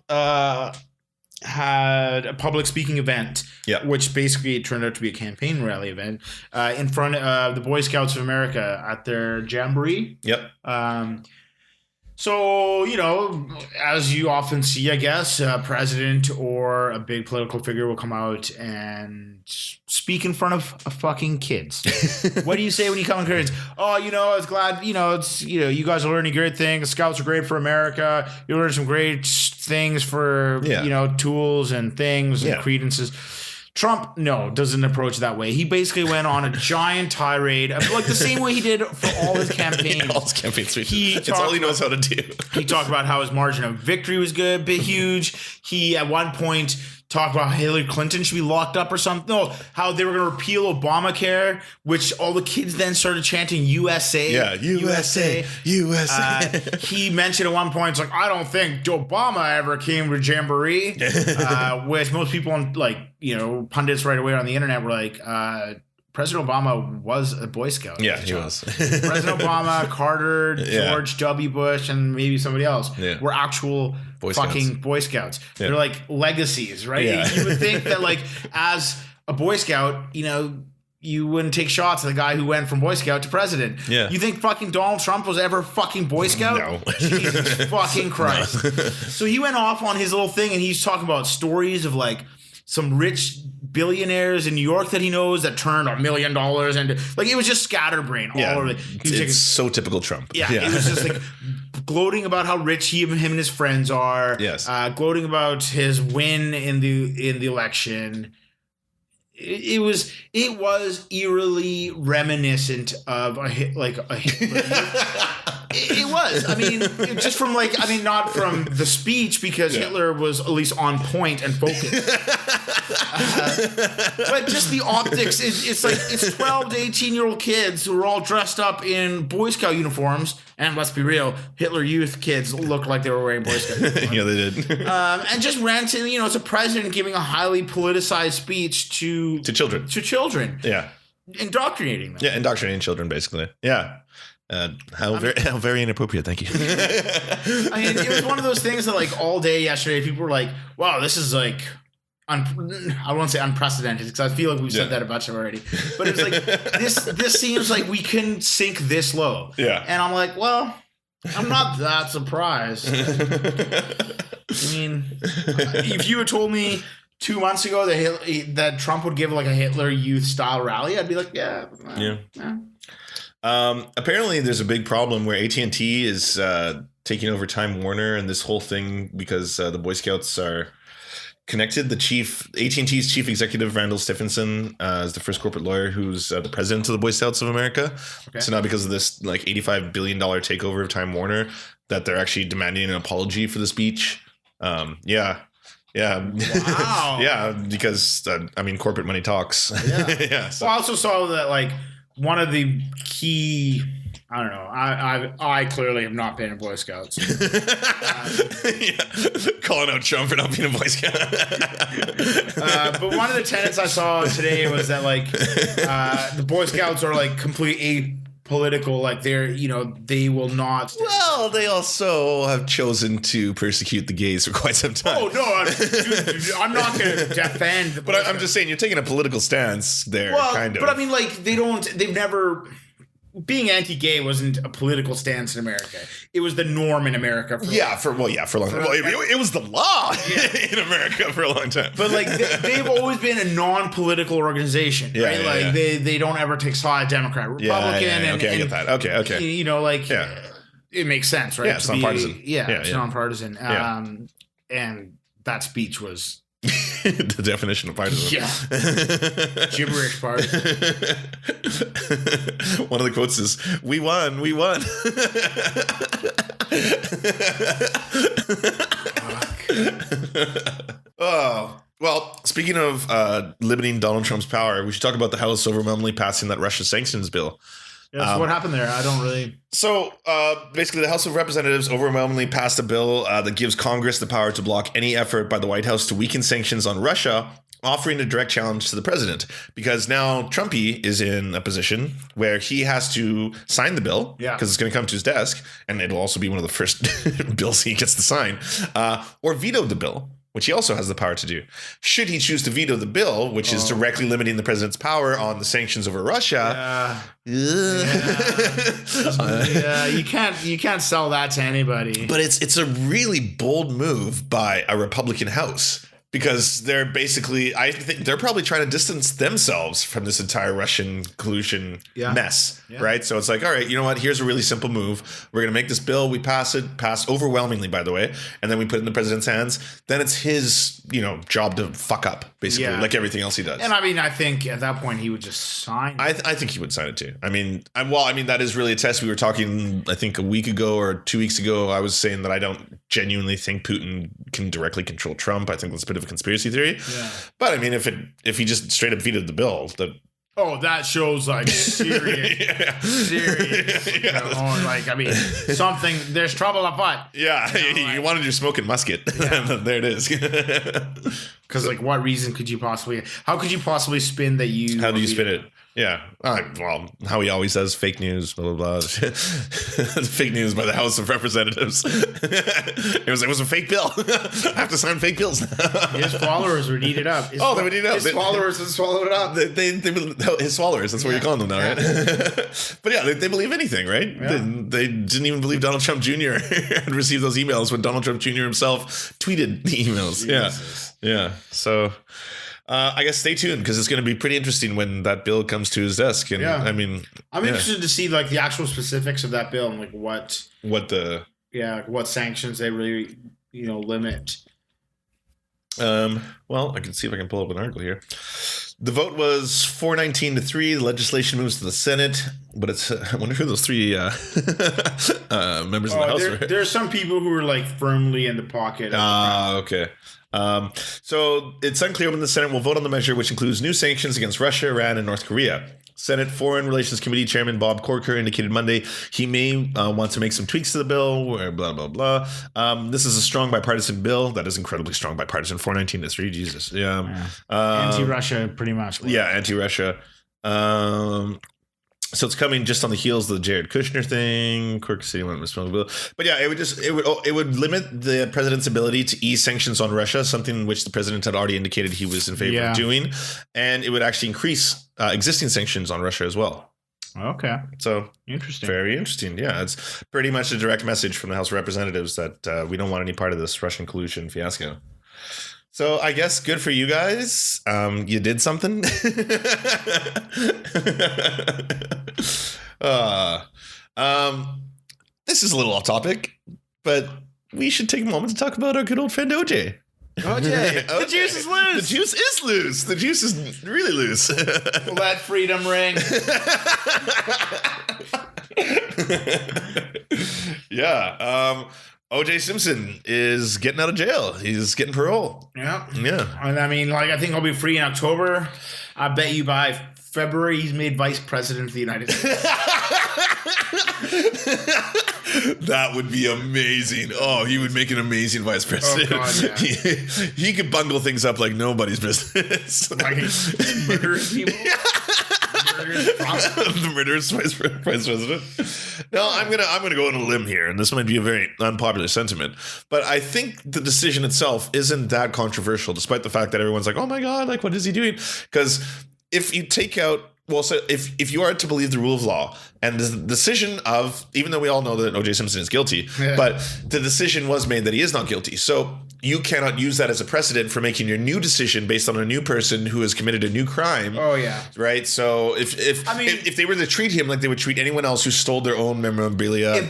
S4: had a public speaking event, which basically turned out to be a campaign rally event in front of the Boy Scouts of America at their jamboree.
S1: Yep.
S4: So, as you often see, I guess, a president or a big political figure will come out and speak in front of fucking kids. What do you say when you come in kids? Oh, I was glad, you guys are learning great things. Scouts are great for America. You learn some great things for, tools and things and credences. Trump, doesn't approach that way. He basically went on a giant tirade, like the same way he did for all his campaigns.
S1: All his campaign speeches. It's all he knows how to do.
S4: He talked about how his margin of victory was good, bit huge. He, at one point, talked about Hillary Clinton should be locked up or something. No, how they were going to repeal Obamacare, which all the kids then started chanting USA.
S1: Yeah, USA.
S4: He mentioned at one point, it's like, I don't think Obama ever came to Jamboree, which most people, pundits right away on the internet were like, President Obama was a Boy Scout.
S1: Yeah, he was.
S4: President Obama, Carter, George W. Bush, and maybe somebody else were actual fucking Boy Scouts. Yeah. They're like legacies, right? Yeah. You would think that, like, as a Boy Scout, you wouldn't take shots at the guy who went from Boy Scout to president.
S1: Yeah.
S4: You think fucking Donald Trump was ever fucking Boy Scout?
S1: No.
S4: Jesus fucking Christ. No. So he went off on his little thing and he's talking about stories of like some rich billionaires in New York that he knows that turned $1 million into, like, it was just scatterbrain all over it.
S1: It's so typical Trump.
S4: Yeah, it was just like gloating about how rich him and his friends are.
S1: Yes.
S4: Gloating about his win in the election. It was eerily reminiscent of a Hitler. It was. I mean, just from not from the speech, because Hitler was at least on point and focused. But just the optics. It's 12 to 18-year-old kids who are all dressed up in Boy Scout uniforms. And let's be real, Hitler Youth kids looked like they were wearing Boy Scout uniforms.
S1: Yeah, they did.
S4: And just ranting, it's a president giving a highly politicized speech to
S1: children.
S4: To children.
S1: Yeah.
S4: Indoctrinating them.
S1: Yeah, indoctrinating children, basically. Yeah. How very inappropriate. Thank you.
S4: I mean, it was one of those things that, like, all day yesterday, people were like, wow, this is like, I won't say unprecedented, because I feel like we've said that a bunch already. But it's like, this seems like we couldn't sink this low.
S1: Yeah.
S4: And I'm like, well, I'm not that surprised. I mean, if you had told me 2 months ago that Trump would give like a Hitler Youth style rally, I'd be like, yeah.
S1: Apparently there's a big problem where AT&T is taking over Time Warner and this whole thing, because the Boy Scouts are connected. AT&T's chief executive, Randall Stephenson, is the first corporate lawyer who's the president of the Boy Scouts of America. Okay. So now, because of this like $85 billion takeover of Time Warner, that they're actually demanding an apology for the speech. Yeah. Wow. Yeah, because corporate money talks.
S4: Yeah. So. Well, I also saw that like one of the key, I don't know, I clearly have not been in Boy Scouts.
S1: Calling out Trump for not being a Boy Scout.
S4: But one of the tenets I saw today was that like the Boy Scouts are like completely apolitical, like they will not.
S1: Well, they also have chosen to persecute the gays for quite some time.
S4: Oh no, I'm not going to defend.
S1: But I'm just saying, you're taking a political stance there, kind of.
S4: But I mean, like they've never. Being anti-gay wasn't a political stance in America. It was the norm in America. For a long time.
S1: It was the law in America for a long time.
S4: But like they've always been a non-political organization, right? Like they don't ever take side, Democrat, Republican.
S1: Okay, I get that. Okay.
S4: It makes sense, right?
S1: Yeah, it's nonpartisan.
S4: It's nonpartisan. And that speech was.
S1: The definition of partisan.
S4: Yeah. Gibberish partisan.
S1: One of the quotes is, "We won, we won." Oh, well, speaking of limiting Donald Trump's power, we should talk about the House overwhelmingly passing that Russia sanctions bill.
S4: Yeah, so what happened there? I don't really...
S1: So, basically, the House of Representatives overwhelmingly passed a bill that gives Congress the power to block any effort by the White House to weaken sanctions on Russia, offering a direct challenge to the president, because now Trumpy is in a position where he has to sign the bill because it's going to come to his desk, and it'll also be one of the first bills he gets to sign, or veto the bill, which he also has the power to do. Should he choose to veto the bill, which is directly limiting the president's power on the sanctions over Russia,
S4: you can't sell that to anybody.
S1: But it's a really bold move by a Republican House. Because they're basically, I think they're probably trying to distance themselves from this entire Russian collusion mess, right? So it's like, all right, you know what? Here's a really simple move. We're going to make this bill. We pass overwhelmingly, by the way, and then we put it in the president's hands. Then it's his, job to fuck up, basically, like everything else he does.
S4: And I mean, I think at that point he would just sign it.
S1: I think he would sign it too. I mean, that is really a test. We were talking, I think, a week ago or 2 weeks ago. I was saying that I don't genuinely think Putin can directly control Trump. I think that's a bit of a conspiracy theory. Yeah. But I mean, if he just straight up vetoed the bill,
S4: that shows like serious. Something. There's trouble afoot.
S1: Yeah, you wanted your smoking musket. Yeah. There it is.
S4: Because what reason could you possibly? How could you possibly spin that you?
S1: How do you spin it? Yeah. How he always says fake news, blah, blah, blah. Fake news by the House of Representatives. It was a fake bill. I have to sign fake bills.
S4: His followers would eat it up.
S1: They would eat it up.
S4: His followers would swallow it up.
S1: His swallowers, that's what you're calling them now, right? But yeah, they believe anything, right? Yeah. They didn't even believe Donald Trump Jr. had received those emails when Donald Trump Jr. himself tweeted the emails. Jesus. Yeah. So... I guess stay tuned, because it's going to be pretty interesting when that bill comes to his desk. And I'm
S4: interested to see the actual specifics of that bill and what sanctions they really limit.
S1: I can see if I can pull up an article here. The vote was 419-3. The legislation moves to the Senate, but I wonder who those three members of the House were.
S4: There's some people who are firmly in the pocket.
S1: Okay. So it's unclear when the Senate will vote on the measure, which includes new sanctions against Russia, Iran, and North Korea. Senate Foreign Relations Committee Chairman Bob Corker indicated Monday he may want to make some tweaks to the bill, blah, blah, blah. This is a strong bipartisan bill. That is incredibly strong bipartisan. 419-3. Jesus. Yeah.
S4: Anti-Russia, pretty much.
S1: Yeah, anti-Russia. So it's coming just on the heels of the Jared Kushner thing. Corker City went responsible. But yeah, it would limit the president's ability to ease sanctions on Russia, something which the president had already indicated he was in favor of doing, and it would actually increase existing sanctions on Russia as well.
S4: Okay.
S1: So
S4: interesting.
S1: Very interesting. Yeah, it's pretty much a direct message from the House of Representatives that we don't want any part of this Russian collusion fiasco. So I guess good for you guys. You did something. This is a little off topic, but we should take a moment to talk about our good old friend OJ.
S4: OJ. The juice is loose.
S1: The juice is loose. The juice is really loose.
S4: Will that freedom ring?
S1: Yeah. OJ Simpson is getting out of jail. He's getting parole.
S4: Yeah.
S1: Yeah.
S4: And I mean, I think he'll be free in October. I bet you by February he's made vice president of the United States.
S1: That would be amazing. Oh, he would make an amazing vice president.
S4: Oh, God, yeah.
S1: He could bungle things up like nobody's business.
S4: Like murdering people.
S1: The murderous vice president. No, I'm gonna go on a limb here, and this might be a very unpopular sentiment, but I think the decision itself isn't that controversial, despite the fact that everyone's like, "Oh my God, what is he doing?" Because if you take out, so if you are to believe the rule of law and the decision of, even though we all know that O.J. Simpson is guilty, but the decision was made that he is not guilty, so you cannot use that as a precedent for making your new decision based on a new person who has committed a new crime.
S4: Oh yeah,
S1: right. So if they were to treat him like they would treat anyone else who stole their own memorabilia,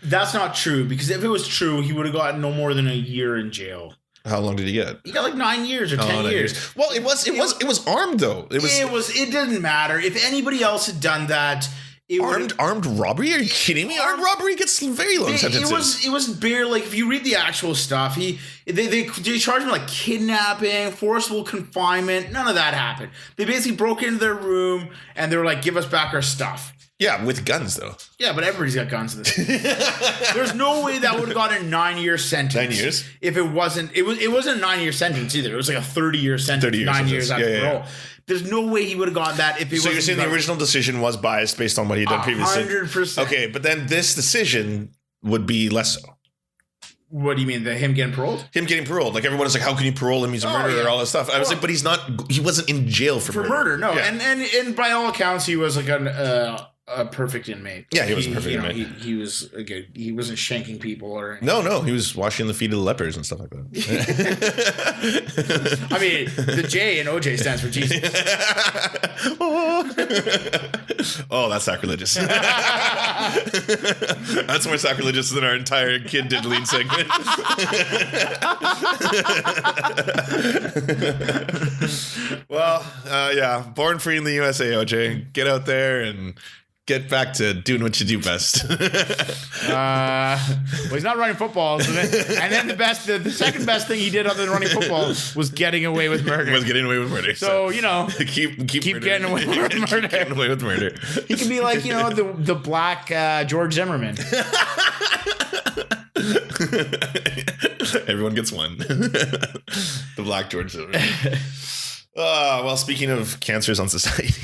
S4: that's not true, because if it was true, he would have gotten no more than a year in jail.
S1: How long did he get?
S4: He got 9 years or 10 years.
S1: Well, it was armed though.
S4: It didn't matter. If anybody else had done that,
S1: armed robbery? Are you kidding me? Armed robbery gets very long sentences.
S4: It was barely, if you read the actual stuff, they charged him kidnapping, forcible confinement. None of that happened. They basically broke into their room and they were like, "Give us back our stuff."
S1: Yeah, with guns though.
S4: Yeah, but everybody's got guns in this. There's no way that would have gotten a 9-year sentence.
S1: 9 years?
S4: If it wasn't a 9-year sentence either. It was like a 30-year sentence.
S1: 30 years
S4: 9 years after parole.
S1: Yeah.
S4: There's no way he would have gotten that if it wasn't.
S1: So you're saying the original decision was biased based on what he'd done previously?
S4: 100%.
S1: Okay, but then this decision would be less so.
S4: What do you mean? Him getting paroled?
S1: Him getting paroled. Like everyone is like, how can you parole him? He's a murderer, all that stuff. I was like, but he's not. He wasn't in jail for murder.
S4: No,
S1: yeah.
S4: and by all accounts, he was like a perfect inmate.
S1: Yeah, he was a perfect inmate.
S4: He was good. He wasn't shanking people or anything.
S1: No, he was washing the feet of the lepers and stuff like that.
S4: I mean, the J in OJ stands for Jesus.
S1: Oh, that's sacrilegious. That's more sacrilegious than our entire Kid Diddling segment. Well, yeah, born free in the USA, OJ. Get out there and get back to doing what you do best.
S4: Well, he's not running football, isn't it? And then the second best thing he did other than running football was getting away with murder.
S1: So
S4: keep
S1: keep
S4: getting away with murder.
S1: Keep getting away with murder.
S4: He could be like, the black George Zimmerman.
S1: Everyone gets one. The black George Zimmerman. Well, speaking of cancers on society.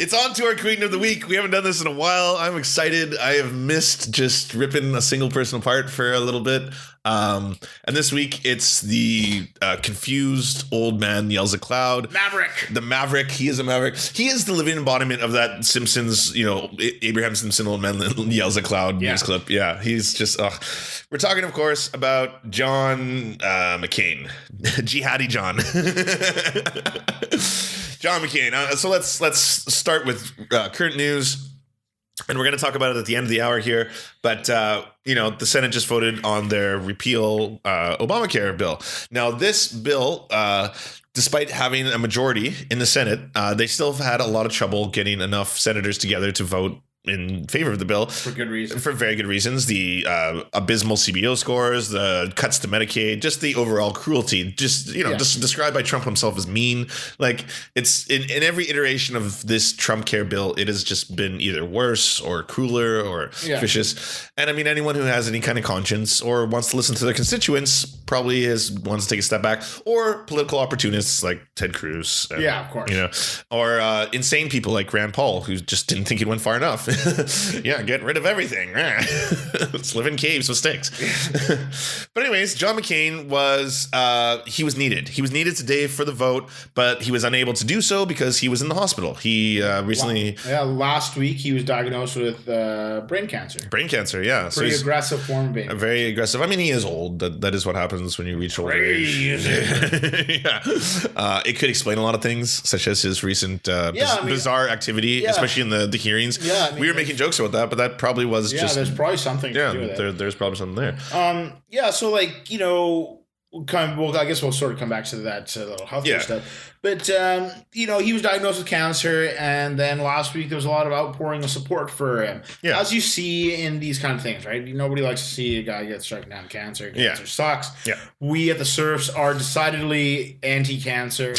S1: It's on to our Queen of the Week. We haven't done this in a while. I'm excited. I have missed just ripping a single person apart for a little bit. And this week, it's the confused old man yells at cloud.
S4: Maverick.
S1: The Maverick. He is a Maverick. He is the living embodiment of that Simpsons, Abraham Simpson old man yells at cloud news clip. Yeah, he's just, We're talking, of course, about John McCain. Jihadi John. John McCain. So let's start with current news. And we're going to talk about it at the end of the hour here. But, the Senate just voted on their repeal Obamacare bill. Now, this bill, despite having a majority in the Senate, they still have had a lot of trouble getting enough senators together to vote in favor of the bill.
S4: For good reason. For
S1: very good reasons. The abysmal CBO scores, the cuts to Medicaid, just the overall cruelty, just described by Trump himself as mean. Like, it's in every iteration of this Trump care bill, it has just been either worse or crueler or vicious. And I mean, anyone who has any kind of conscience or wants to listen to their constituents probably wants to take a step back, or political opportunists like Ted Cruz.
S4: Yeah, of course.
S1: Or insane people like Rand Paul, who just didn't think he'd went far enough. Yeah, get rid of everything. Let's live in caves with sticks. But anyways, John McCain was needed. He was needed today for the vote, but he was unable to do so because he was in the hospital. He recently...
S4: last week he was diagnosed with brain cancer.
S1: Brain cancer, yeah.
S4: Pretty aggressive form of it.
S1: Very aggressive. I mean, he is old. That is what happens when you reach older age. Yeah. It could explain a lot of things, such as his recent bizarre activity, especially in the hearings. Yeah, we were making jokes about that, but that probably was just...
S4: Yeah, there's probably something to do with it.
S1: There's probably something there.
S4: So I guess we'll sort of come back to that little healthcare stuff. But, he was diagnosed with cancer, and then last week there was a lot of outpouring of support for him. Yeah. As you see in these kind of things, right? Nobody likes to see a guy get struck down with cancer. Cancer sucks. Yeah. We at the Serfs are decidedly anti-cancer.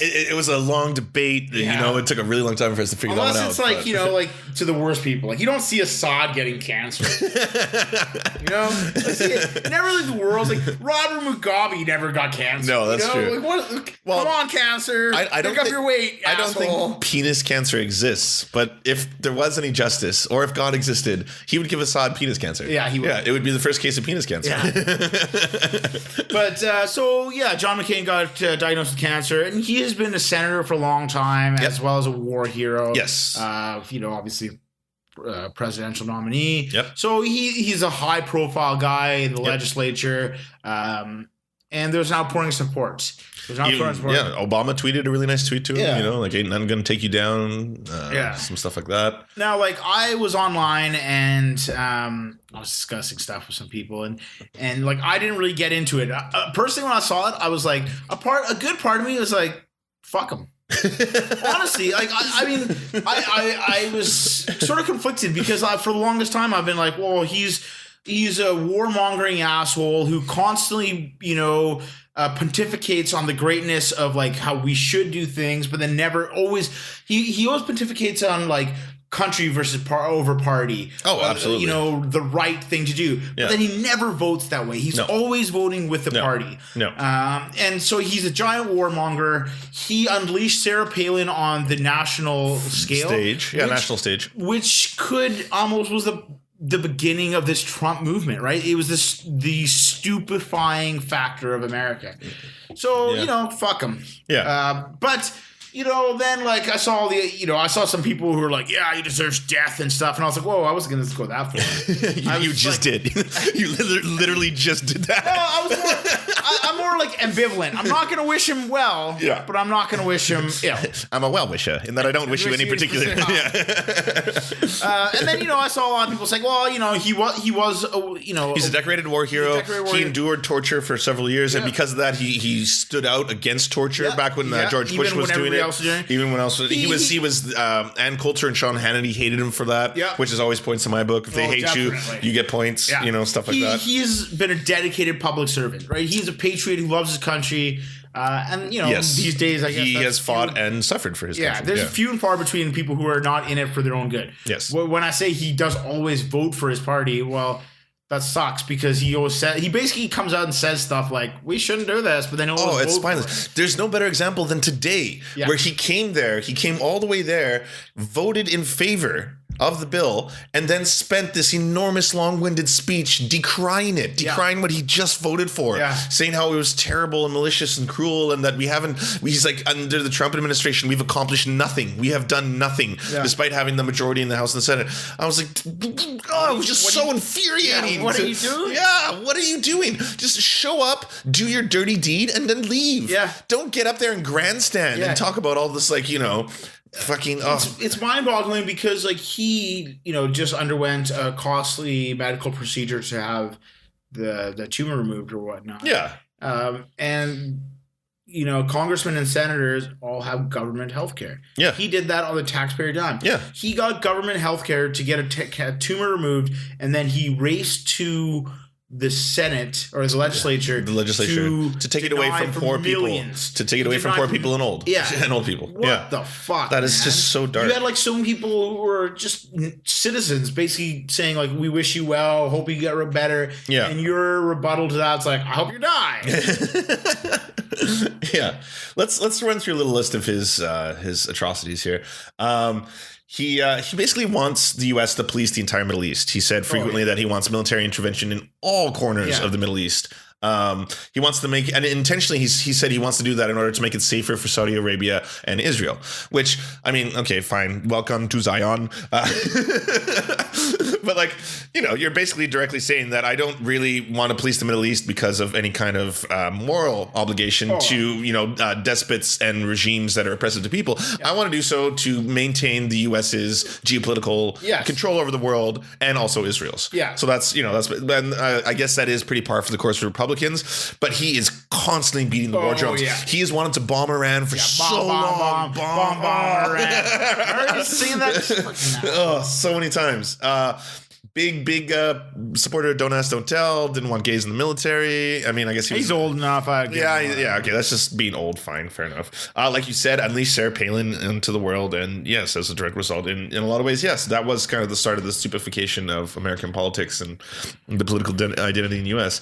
S1: It was a long debate. It took a really long time for us to figure that one out.
S4: Unless it's like to the worst people. Like, you don't see Assad getting cancer. Never really the world's like Robert Mugabe never got cancer.
S1: No, that's true.
S4: Like, what? Well, come on, cancer. I don't pick up your weight.
S1: I don't think penis cancer exists. But if there was any justice, or if God existed, he would give Assad penis cancer.
S4: Yeah, he would.
S1: Yeah, it would be the first case of penis cancer.
S4: Yeah. But John McCain got diagnosed with cancer, and he has been a senator for a long time, as well as a war hero.
S1: Yes.
S4: Obviously presidential nominee.
S1: Yep.
S4: So he's a high profile guy in the legislature. And there's an outpouring support.
S1: Obama tweeted a really nice tweet to him, like, ain't nothing gonna take you down. Some stuff like that.
S4: Now, like, I was online and I was discussing stuff with some people, and like, I didn't really get into it. Personally, when I saw it, I was like, a good part of me was like, fuck him. Honestly, like, I was sort of conflicted because for the longest time I've been like, well, he's He's a warmongering asshole who constantly, pontificates on the greatness of like how we should do things, but then never always he always pontificates on like country versus over party.
S1: Oh, absolutely.
S4: The right thing to do.
S1: Yeah.
S4: But then he never votes that way. He's always voting with the party.
S1: No.
S4: And so he's a giant warmonger. He unleashed Sarah Palin on the national stage.
S1: National stage.
S4: Which could almost was the beginning of this Trump movement, right? It was the stupefying factor of America. So, fuck him.
S1: Yeah.
S4: But then like I saw I saw some people who were like, yeah, he deserves death and stuff. And I was like, whoa, I wasn't going to go that far.
S1: you just did. You literally just did that.
S4: I'm more like ambivalent. I'm not going to wish him well, but I'm not going to wish him ill.
S1: I'm a well-wisher in that I don't wish you any particular.
S4: And then, I saw a lot of people saying, well, he was
S1: he's a decorated war hero. He endured torture for several years. And because of that, he stood out against torture back when George Bush was doing it. Even when else he was Ann Coulter and Sean Hannity hated him for that, which is always points in my book. If they hate
S4: definitely.
S1: you get points, stuff like that.
S4: He's been a dedicated public servant, right? He's a patriot who loves his country. These days, I guess
S1: he has fought and suffered for his country.
S4: There's few and far between people who are not in it for their own good.
S1: Yes.
S4: When I say he does always vote for his party, well, that sucks because he basically comes out and says stuff like, we shouldn't do this, but then
S1: it's spineless. There's no better example than today where he came all the way there, voted in favor of the bill, and then spent this enormous long-winded speech decrying what he just voted for, saying how it was terrible and malicious and cruel, and that he's like, under the Trump administration, we've accomplished nothing. We have done nothing, despite having the majority in the House and the Senate. I was like, it was just so infuriating.
S4: What are you doing?
S1: Yeah, what are you doing? Just show up, do your dirty deed, and then leave.
S4: Yeah.
S1: Don't get up there and grandstand and talk about all this,
S4: it's mind-boggling because like he just underwent a costly medical procedure to have the tumor removed or whatnot. And congressmen and senators all have government health care. He did that on the taxpayer dime. He got government health care to get a tumor removed, and then he raced to the Senate or the legislature,
S1: to take it away from poor people, to take it away from poor people and old people.
S4: What the fuck?
S1: That is just so dark.
S4: You had like so many people who were just citizens, basically saying like, "We wish you well, hope you get better." And your rebuttal to that's like, "I hope you die."
S1: Let's run through a little list of his atrocities here. He basically wants the U.S. to police the entire Middle East. He said frequently that he wants military intervention in all corners of the Middle East. He wants to make, and intentionally he said he wants to do that in order to make it safer for Saudi Arabia and Israel, which, I mean, okay, fine. Welcome to Zion. But like, you're basically directly saying that I don't really want to police the Middle East because of any kind of moral obligation to, despots and regimes that are oppressive to people. I want to do so to maintain the U.S.'s geopolitical control over the world and also Israel's. So that's, I guess that is pretty par for the course for Republicans, but he is constantly beating the war drums. He has wanted to bomb Iran for so long. Bomb Iran.
S4: I already seen that.
S1: So many times. Big supporter of Don't Ask, Don't Tell. Didn't want gays in the military. I mean, I guess
S4: he's old enough.
S1: Okay, that's just being old. Fine, fair enough. Like you said, unleashed Sarah Palin into the world, and yes, as a direct result, in a lot of ways, yes, that was kind of the start of the stupefaction of American politics and the political identity in the U.S.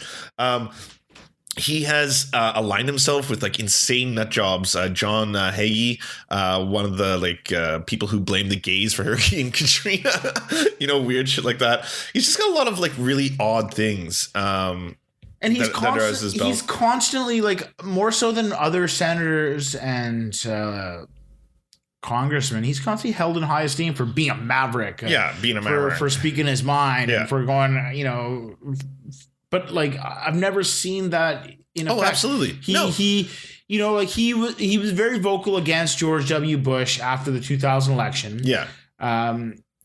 S1: He has aligned himself with like insane nut jobs. John Hagee, one of the people who blame the gays for Hurricane Katrina, weird shit like that. He's just got a lot of like really odd things.
S4: And he's constantly like more so than other senators and congressmen. He's constantly held in high esteem for being a maverick.
S1: Being a maverick.
S4: For speaking his mind and for going, But like I've never seen that in effect.
S1: Absolutely.
S4: He was very vocal against George W. Bush after the 2000 election.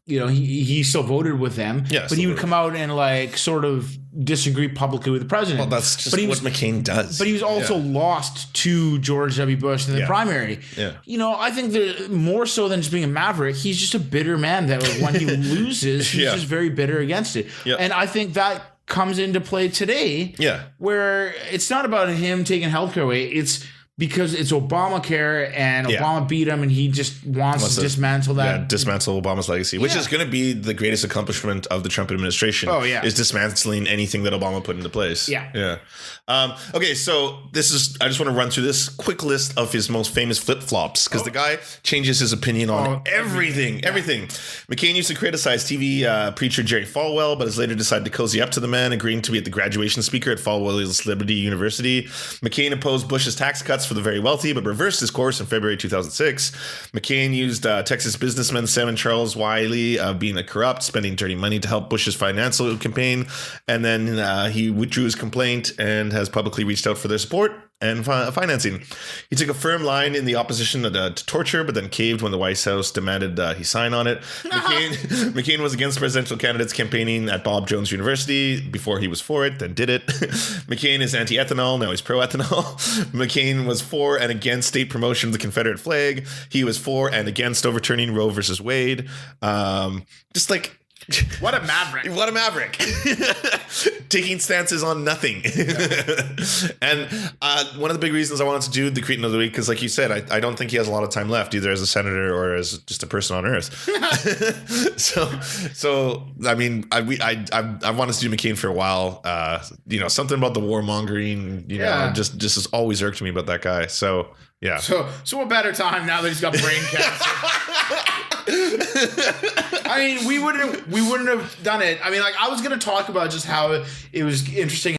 S4: you know, he still voted with them,
S1: Yeah,
S4: but he would come out and like sort of disagree publicly with the president.
S1: Well, that's just what McCain does.
S4: But he was also lost to George W. Bush in the primary.
S1: Yeah.
S4: You know, I think that more so than just being a maverick, he's just a bitter man that when he loses, he's just very bitter against it.
S1: Yeah.
S4: And I think that comes into play today.
S1: Yeah.
S4: Where it's not about him taking healthcare away. It's because it's Obamacare and Obama beat him and he just wants to dismantle that. Yeah,
S1: dismantle Obama's legacy, which is going to be the greatest accomplishment of the Trump administration.
S4: Oh, yeah.
S1: Is dismantling anything that Obama put into place.
S4: Yeah.
S1: Yeah. Okay, so I just want to run through this quick list of his most famous flip-flops because the guy changes his opinion on everything. McCain used to criticize TV preacher Jerry Falwell, but has later decided to cozy up to the man, agreeing to be at the graduation speaker at Falwell's Liberty University. McCain opposed Bush's tax cuts for the very wealthy, but reversed his course in February 2006. McCain used Texas businessman Sam Charles Wiley being a corrupt, spending dirty money to help Bush's financial campaign. And then he withdrew his complaint and has publicly reached out for their support and financing. He took a firm line in the opposition to torture, but then caved when the White House demanded he sign on it. McCain was against presidential candidates campaigning at Bob Jones University before he was for it, then did it. McCain is anti-ethanol, now he's pro-ethanol. McCain was for and against state promotion of the Confederate flag. He was for and against overturning Roe versus Wade. Just like...
S4: What a maverick.
S1: What a maverick. Taking stances on nothing. And one of the big reasons I wanted to do the Cretin of the Week, because like you said, I don't think he has a lot of time left, either as a senator or as just a person on earth. so I mean, I wanted to do McCain for a while. You know, something about the warmongering, you know, just has always irked me about that guy. So yeah.
S4: So a better time now that he's got brain cancer. I mean, we wouldn't have done it. I mean, like I was going to talk about just how it was interesting